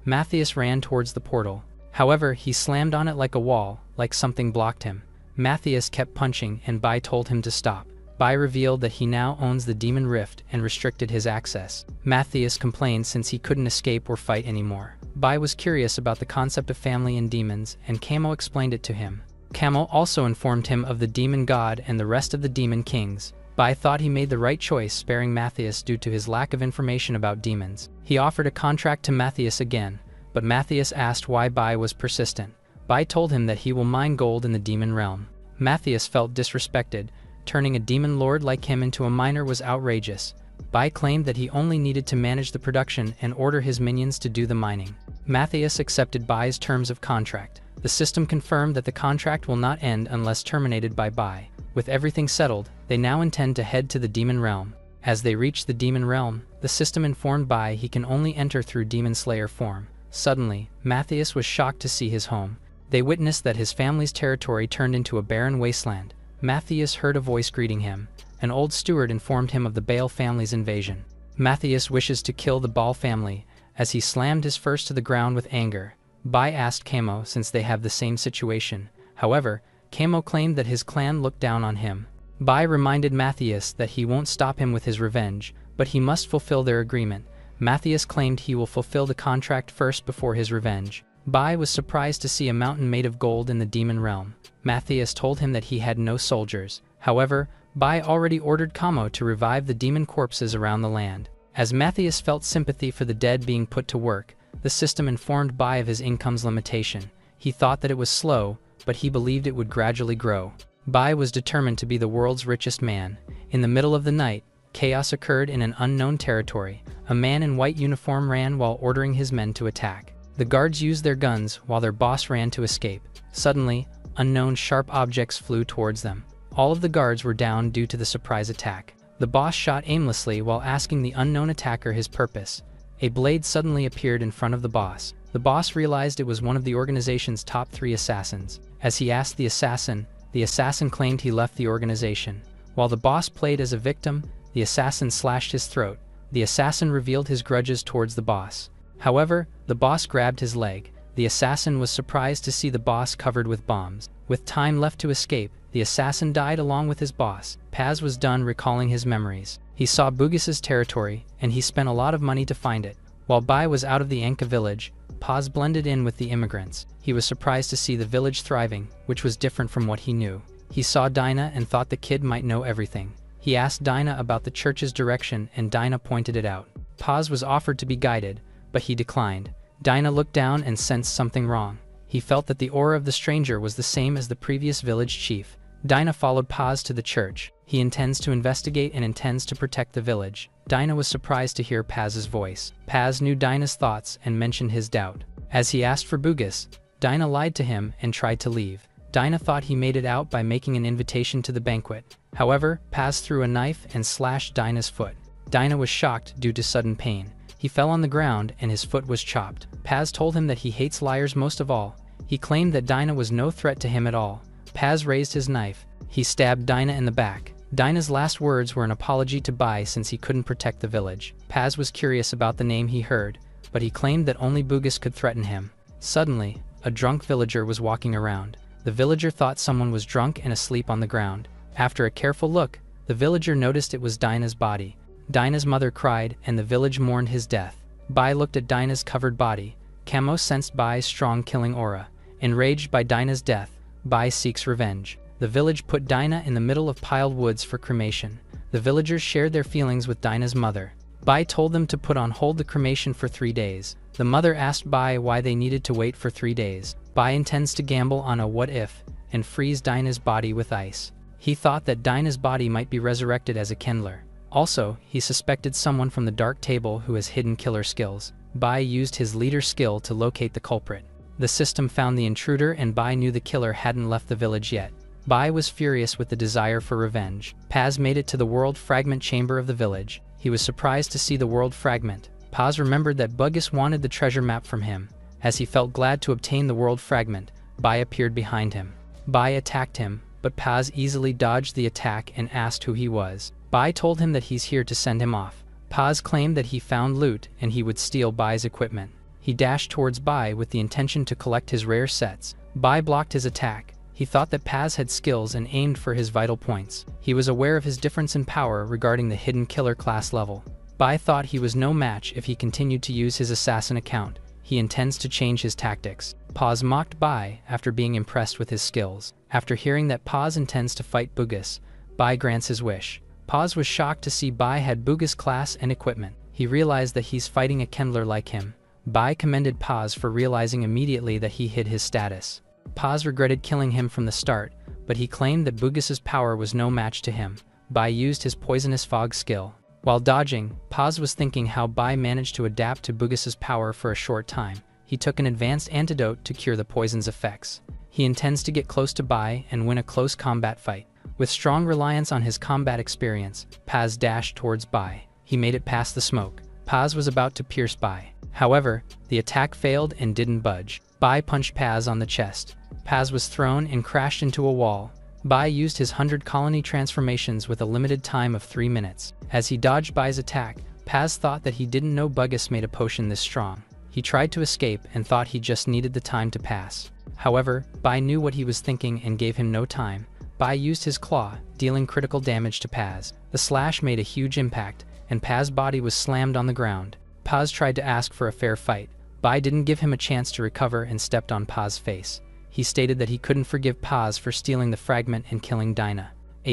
Matthias ran towards the portal. However, he slammed on it like a wall, like something blocked him. Matthias kept punching and Bai told him to stop. Bai revealed that he now owns the Demon Rift and restricted his access. Matthias complained since he couldn't escape or fight anymore. Bai was curious about the concept of family and demons, and Kamo explained it to him. Kamo also informed him of the demon god and the rest of the demon kings. Bai thought he made the right choice sparing Matthias due to his lack of information about demons. He offered a contract to Matthias again, but Matthias asked why Bai was persistent. Bai told him that he will mine gold in the demon realm. Matthias felt disrespected. Turning a demon lord like him into a miner was outrageous. Bai claimed that he only needed to manage the production and order his minions to do the mining. Matthias accepted Bai's terms of contract. The system confirmed that the contract will not end unless terminated by Bai. With everything settled, they now intend to head to the demon realm. As they reach the demon realm, the system informed Bai he can only enter through demon slayer form. Suddenly, Matthias was shocked to see his home. They witnessed that his family's territory turned into a barren wasteland. Matthias heard a voice greeting him. An old steward informed him of the Bale family's invasion. Matthias wishes to kill the Bale family, as he slammed his fist to the ground with anger. Bai asked Kamo since they have the same situation. However, Kamo claimed that his clan looked down on him. Bai reminded Matthias that he won't stop him with his revenge, but he must fulfill their agreement. Matthias claimed he will fulfill the contract first before his revenge. Bai was surprised to see a mountain made of gold in the demon realm. Matthias told him that he had no soldiers. However, Bai already ordered Kamo to revive the demon corpses around the land. As Matthias felt sympathy for the dead being put to work, the system informed Bai of his income's limitation. He thought that it was slow, but he believed it would gradually grow. Bai was determined to be the world's richest man. In the middle of the night, chaos occurred in an unknown territory. A man in white uniform ran while ordering his men to attack. The guards used their guns while their boss ran to escape. Suddenly, unknown sharp objects flew towards them. All of the guards were down due to the surprise attack. The boss shot aimlessly while asking the unknown attacker his purpose. A blade suddenly appeared in front of the boss. The boss realized it was one of the organization's top 3 assassins. As he asked the assassin claimed he left the organization. While the boss played as a victim, the assassin slashed his throat. The assassin revealed his grudges towards the boss. However, the boss grabbed his leg. The assassin was surprised to see the boss covered with bombs. With time left to escape, the assassin died along with his boss. Paz was done recalling his memories. He saw Bugis's territory, and he spent a lot of money to find it. While Bai was out of the Anka village, Paz blended in with the immigrants. He was surprised to see the village thriving, which was different from what he knew. He saw Dinah and thought the kid might know everything. He asked Dinah about the church's direction and Dinah pointed it out. Paz was offered to be guided, but he declined. Dinah looked down and sensed something wrong. He felt that the aura of the stranger was the same as the previous village chief. Dinah followed Paz to the church. He intends to investigate and intends to protect the village. Dinah was surprised to hear Paz's voice. Paz knew Dinah's thoughts and mentioned his doubt. As he asked for Bugis, Dinah lied to him and tried to leave. Dinah thought he made it out by making an invitation to the banquet. However, Paz threw a knife and slashed Dinah's foot. Dinah was shocked due to sudden pain. He fell on the ground and his foot was chopped. Paz told him that he hates liars most of all. He claimed that Dinah was no threat to him at all. Paz raised his knife. He stabbed Dinah in the back. Dinah's last words were an apology to Bai since he couldn't protect the village. Paz was curious about the name he heard, but he claimed that only Bugis could threaten him. Suddenly, a drunk villager was walking around. The villager thought someone was drunk and asleep on the ground. After a careful look, the villager noticed it was Dinah's body. Dinah's mother cried and the village mourned his death. Bai looked at Dinah's covered body. Kamo sensed Bai's strong killing aura. Enraged by Dinah's death, Bai seeks revenge. The village put Dinah in the middle of piled woods for cremation. The villagers shared their feelings with Dinah's mother. Bai told them to put on hold the cremation for 3 days. The mother asked Bai why they needed to wait for 3 days. Bai intends to gamble on a what if and freeze Dinah's body with ice. He thought that Dinah's body might be resurrected as a kindler. Also, he suspected someone from the Dark Table who has hidden killer skills. Bai used his leader skill to locate the culprit. The system found the intruder and Bai knew the killer hadn't left the village yet. Bai was furious with the desire for revenge. Paz made it to the world fragment chamber of the village. He was surprised to see the world fragment. Paz remembered that Bugus wanted the treasure map from him. As he felt glad to obtain the world fragment, Bai appeared behind him. Bai attacked him, but Paz easily dodged the attack and asked who he was. Bai told him that he's here to send him off. Paz claimed that he found loot and he would steal Bai's equipment. He dashed towards Bai with the intention to collect his rare sets. Bai blocked his attack. He thought that Paz had skills and aimed for his vital points. He was aware of his difference in power regarding the hidden killer class level. Bai thought he was no match if he continued to use his assassin account. He intends to change his tactics. Paz mocked Bai after being impressed with his skills. After hearing that Paz intends to fight Bugus, Bai grants his wish. Paz was shocked to see Bai had Bugus class and equipment. He realized that he's fighting a Kindler like him. Bai commended Paz for realizing immediately that he hid his status. Paz regretted killing him from the start, but he claimed that Bugus's power was no match to him. Bai used his poisonous fog skill. While dodging, Paz was thinking how Bai managed to adapt to Bugus's power for a short time. He took an advanced antidote to cure the poison's effects. He intends to get close to Bai and win a close combat fight. With strong reliance on his combat experience, Paz dashed towards Bai. He made it past the smoke. Paz was about to pierce Bai. However, the attack failed and didn't budge. Bai punched Paz on the chest. Paz was thrown and crashed into a wall. Bai used his 100 colony transformations with a limited time of 3 minutes. As he dodged Bai's attack, Paz thought that he didn't know Bugus made a potion this strong. He tried to escape and thought he just needed the time to pass. However, Bai knew what he was thinking and gave him no time. Bai used his claw, dealing critical damage to Paz. The slash made a huge impact, and Paz's body was slammed on the ground. Paz tried to ask for a fair fight. Bai didn't give him a chance to recover and stepped on Paz's face. He stated that he couldn't forgive Paz for stealing the fragment and killing Dinah.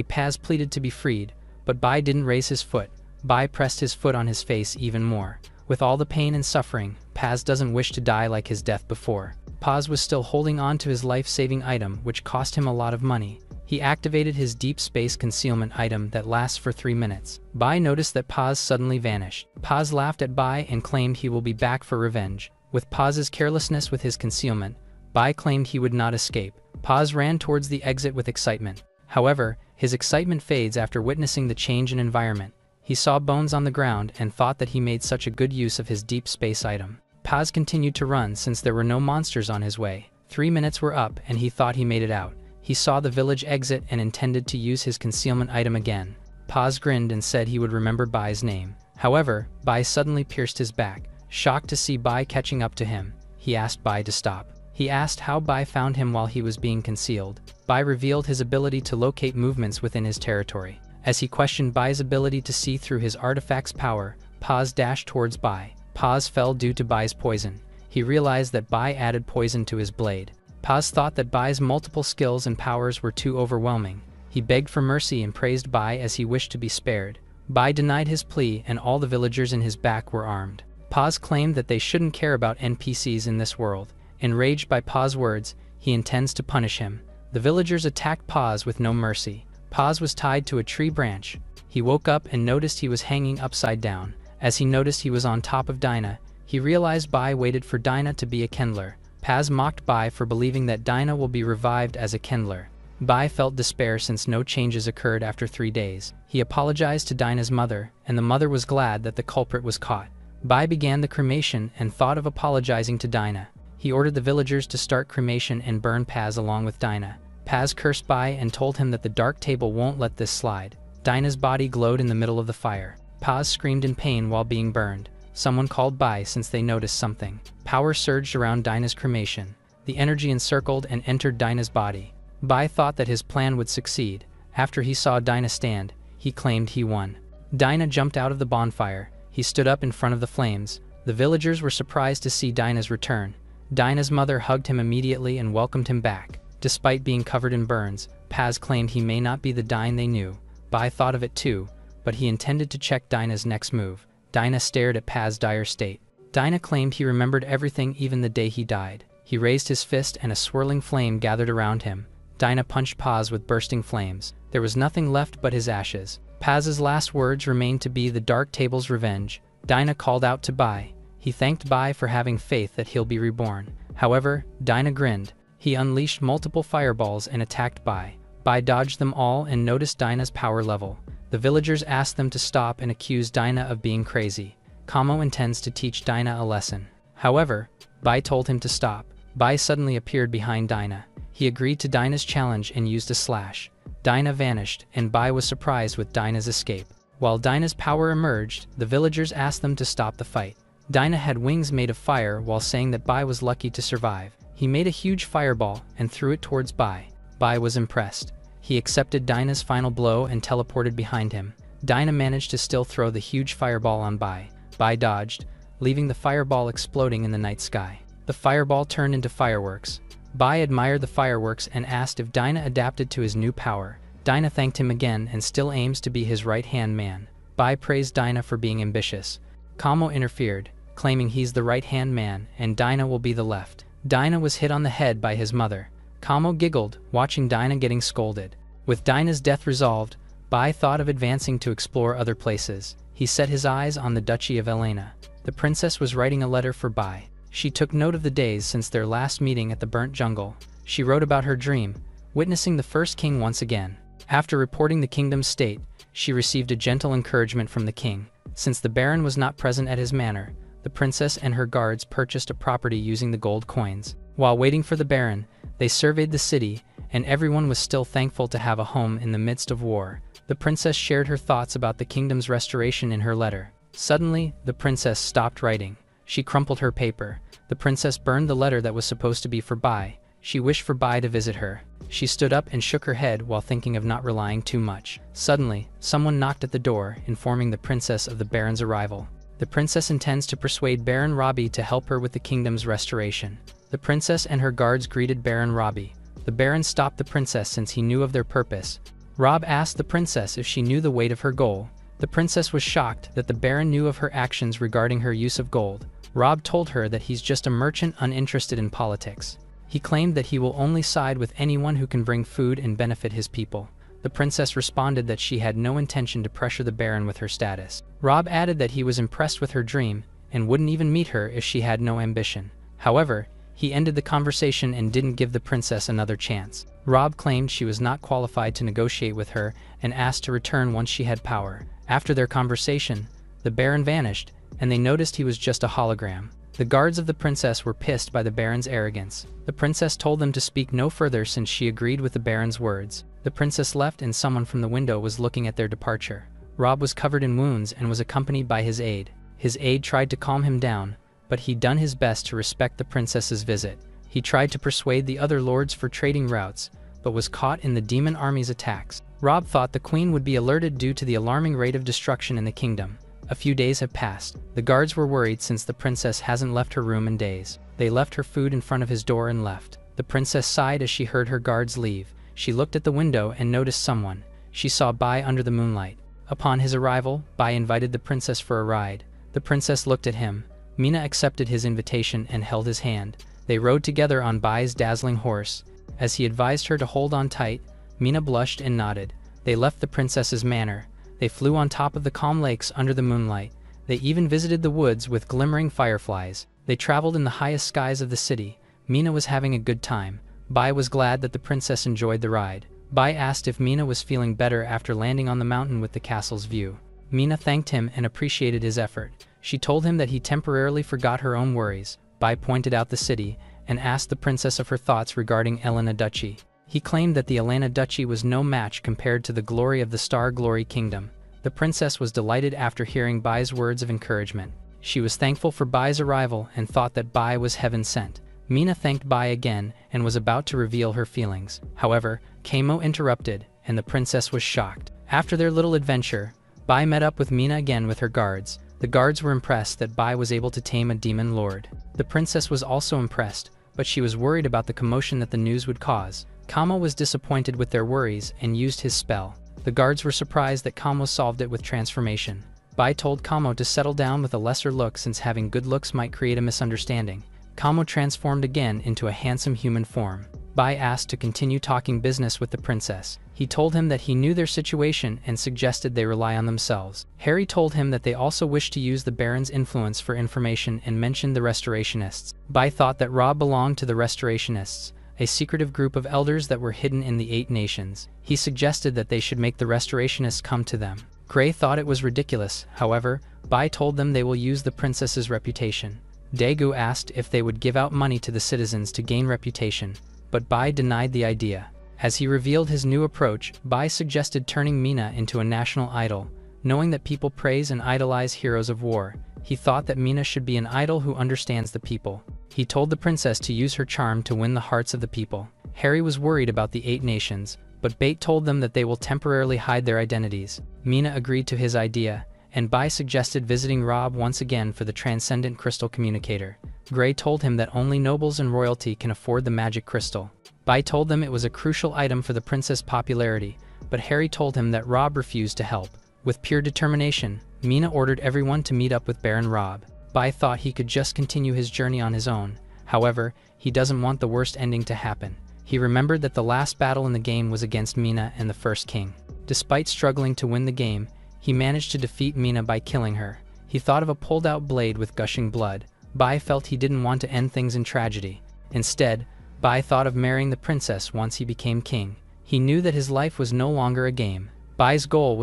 Paz pleaded to be freed, but Bai didn't raise his foot. Bai pressed his foot on his face even more. With all the pain and suffering, Paz doesn't wish to die like his death before. Paz was still holding on to his life-saving item, which cost him a lot of money. He activated his deep space concealment item that lasts for 3 minutes. Bai noticed that Paz suddenly vanished. Paz laughed at Bai and claimed he will be back for revenge. With Paz's carelessness with his concealment, Bai claimed he would not escape. Paz ran towards the exit with excitement. However, his excitement fades after witnessing the change in environment. He saw bones on the ground and thought that he made such a good use of his deep space item. Paz continued to run since there were no monsters on his way. 3 minutes were up and he thought he made it out. He saw the village exit and intended to use his concealment item again. Paz grinned and said he would remember Bai's name. However, Bai suddenly pierced his back. Shocked to see Bai catching up to him, he asked Bai to stop. He asked how Bai found him while he was being concealed. Bai revealed his ability to locate movements within his territory. As he questioned Bai's ability to see through his artifact's power, Paz dashed towards Bai. Paz fell due to Bai's poison. He realized that Bai added poison to his blade. Paz thought that Bai's multiple skills and powers were too overwhelming. He begged for mercy and praised Bai as he wished to be spared. Bai denied his plea and all the villagers in his back were armed. Paz claimed that they shouldn't care about NPCs in this world. Enraged by Paz's words, he intends to punish him. The villagers attacked Paz with no mercy. Paz was tied to a tree branch. He woke up and noticed he was hanging upside down. As he noticed he was on top of Dinah, he realized Bai waited for Dinah to be a Kindler. Paz mocked Bai for believing that Dinah will be revived as a Kindler. Bai felt despair since no changes occurred after 3 days. He apologized to Dinah's mother, and the mother was glad that the culprit was caught. Bai began the cremation and thought of apologizing to Dinah. He ordered the villagers to start cremation and burn Paz along with Dinah. Paz cursed Bai and told him that the dark table won't let this slide. Dinah's body glowed in the middle of the fire. Paz screamed in pain while being burned. Someone called Bai since they noticed something. Power surged around Dinah's cremation. The energy encircled and entered Dinah's body. Bai thought that his plan would succeed. After he saw Dinah stand, he claimed he won. Dinah jumped out of the bonfire. He stood up in front of the flames. The villagers were surprised to see Dinah's return. Dinah's mother hugged him immediately and welcomed him back. Despite being covered in burns, Paz claimed he may not be the Dinah they knew. Bai thought of it too, but he intended to check Dinah's next move. Dinah stared at Paz's dire state. Dinah claimed he remembered everything even the day he died. He raised his fist and a swirling flame gathered around him. Dinah punched Paz with bursting flames. There was nothing left but his ashes. Paz's last words remained to be the dark table's revenge. Dinah called out to Bai. He thanked Bai for having faith that he'll be reborn. However, Dinah grinned. He unleashed multiple fireballs and attacked Bai. Bai dodged them all and noticed Dinah's power level. The villagers asked them to stop and accused Dinah of being crazy. Kamo intends to teach Dinah a lesson. However, Bai told him to stop. Bai suddenly appeared behind Dinah. He agreed to Dinah's challenge and used a slash. Dinah vanished, and Bai was surprised with Dinah's escape. While Dinah's power emerged, the villagers asked them to stop the fight. Dinah had wings made of fire while saying that Bai was lucky to survive. He made a huge fireball and threw it towards Bai. Bai was impressed. He accepted Dinah's final blow and teleported behind him. Dinah managed to still throw the huge fireball on Bai. Bai dodged, leaving the fireball exploding in the night sky. The fireball turned into fireworks. Bai admired the fireworks and asked if Dinah adapted to his new power. Dinah thanked him again and still aims to be his right-hand man. Bai praised Dinah for being ambitious. Kamo interfered, claiming he's the right-hand man and Dinah will be the left. Dinah was hit on the head by his mother. Kamo giggled, watching Dinah getting scolded. With Dinah's death resolved, Bai thought of advancing to explore other places. He set his eyes on the Duchy of Elena. The princess was writing a letter for Bai. She took note of the days since their last meeting at the burnt jungle. She wrote about her dream, witnessing the first king once again. After reporting the kingdom's state, she received a gentle encouragement from the king. Since the baron was not present at his manor, the princess and her guards purchased a property using the gold coins. While waiting for the baron, they surveyed the city, and everyone was still thankful to have a home in the midst of war. The princess shared her thoughts about the kingdom's restoration in her letter. Suddenly, the princess stopped writing. She crumpled her paper. The princess burned the letter that was supposed to be for Bai. She wished for Bai to visit her. She stood up and shook her head while thinking of not relying too much. Suddenly, someone knocked at the door, informing the princess of the baron's arrival. The princess intends to persuade Baron Robbie to help her with the kingdom's restoration. The princess and her guards greeted Baron Robbie. The baron stopped the princess since he knew of their purpose. Rob asked the princess if she knew the weight of her gold. The princess was shocked that the baron knew of her actions regarding her use of gold. Rob told her that he's just a merchant uninterested in politics. He claimed that he will only side with anyone who can bring food and benefit his people. The princess responded that she had no intention to pressure the baron with her status. Rob added that he was impressed with her dream and wouldn't even meet her if she had no ambition. However, he ended the conversation and didn't give the princess another chance. Rob claimed she was not qualified to negotiate with her and asked to return once she had power. After their conversation, the baron vanished, and they noticed he was just a hologram. The guards of the princess were pissed by the baron's arrogance. The princess told them to speak no further since she agreed with the baron's words. The princess left and someone from the window was looking at their departure. Rob was covered in wounds and was accompanied by his aide. His aide tried to calm him down, but he'd done his best to respect the princess's visit. He tried to persuade the other lords for trading routes, but was caught in the demon army's attacks. Rob thought the queen would be alerted due to the alarming rate of destruction in the kingdom. A few days have passed. The guards were worried since the princess hasn't left her room in days. They left her food in front of his door and left. The princess sighed as she heard her guards leave. She looked at the window and noticed someone. She saw Bai under the moonlight. Upon his arrival, Bai invited the princess for a ride. The princess looked at him. Mina accepted his invitation and held his hand. They rode together on Bai's dazzling horse. As he advised her to hold on tight, Mina blushed and nodded. They left the princess's manor. They flew on top of the calm lakes under the moonlight. They even visited the woods with glimmering fireflies. They traveled in the highest skies of the city. Mina was having a good time. Bai was glad that the princess enjoyed the ride. Bai asked if Mina was feeling better after landing on the mountain with the castle's view. Mina thanked him and appreciated his effort. She told him that he temporarily forgot her own worries. Bai pointed out the city and asked the princess of her thoughts regarding Elena Duchy. He claimed that the Elena Duchy was no match compared to the glory of the Star Glory Kingdom. The princess was delighted after hearing Bai's words of encouragement. She was thankful for Bai's arrival and thought that Bai was heaven sent. Mina thanked Bai again and was about to reveal her feelings. However, Kamo interrupted, and the princess was shocked. After their little adventure, Bai met up with Mina again with her guards. The guards were impressed that Bai was able to tame a demon lord. The princess was also impressed, but she was worried about the commotion that the news would cause. Kamo was disappointed with their worries and used his spell. The guards were surprised that Kamo solved it with transformation. Bai told Kamo to settle down with a lesser look since having good looks might create a misunderstanding. Kamo transformed again into a handsome human form. Bai asked to continue talking business with the princess. He told him that he knew their situation and suggested they rely on themselves. Harry told him that they also wished to use the Baron's influence for information and mentioned the Restorationists. Bai thought that Rob belonged to the Restorationists, a secretive group of elders that were hidden in the 8 nations. He suggested that they should make the Restorationists come to them. Gray thought it was ridiculous. However, Bai told them they will use the princess's reputation. Daegu asked if they would give out money to the citizens to gain reputation, but Bai denied the idea. As he revealed his new approach, Bai suggested turning Mina into a national idol. Knowing that people praise and idolize heroes of war, he thought that Mina should be an idol who understands the people. He told the princess to use her charm to win the hearts of the people. Harry was worried about the 8 nations, but Bate told them that they will temporarily hide their identities. Mina agreed to his idea, and Bai suggested visiting Rob once again for the transcendent crystal communicator. Gray told him that only nobles and royalty can afford the magic crystal. Bai told them it was a crucial item for the princess' popularity, but Harry told him that Rob refused to help. With pure determination, Mina ordered everyone to meet up with Baron Rob. Bai thought he could just continue his journey on his own. However, he doesn't want the worst ending to happen. He remembered that the last battle in the game was against Mina and the First King. Despite struggling to win the game, he managed to defeat Mina by killing her. He thought of a pulled-out blade with gushing blood. Bai felt he didn't want to end things in tragedy. Instead, Bai thought of marrying the princess once he became king. He knew that his life was no longer a game. Bai's goal was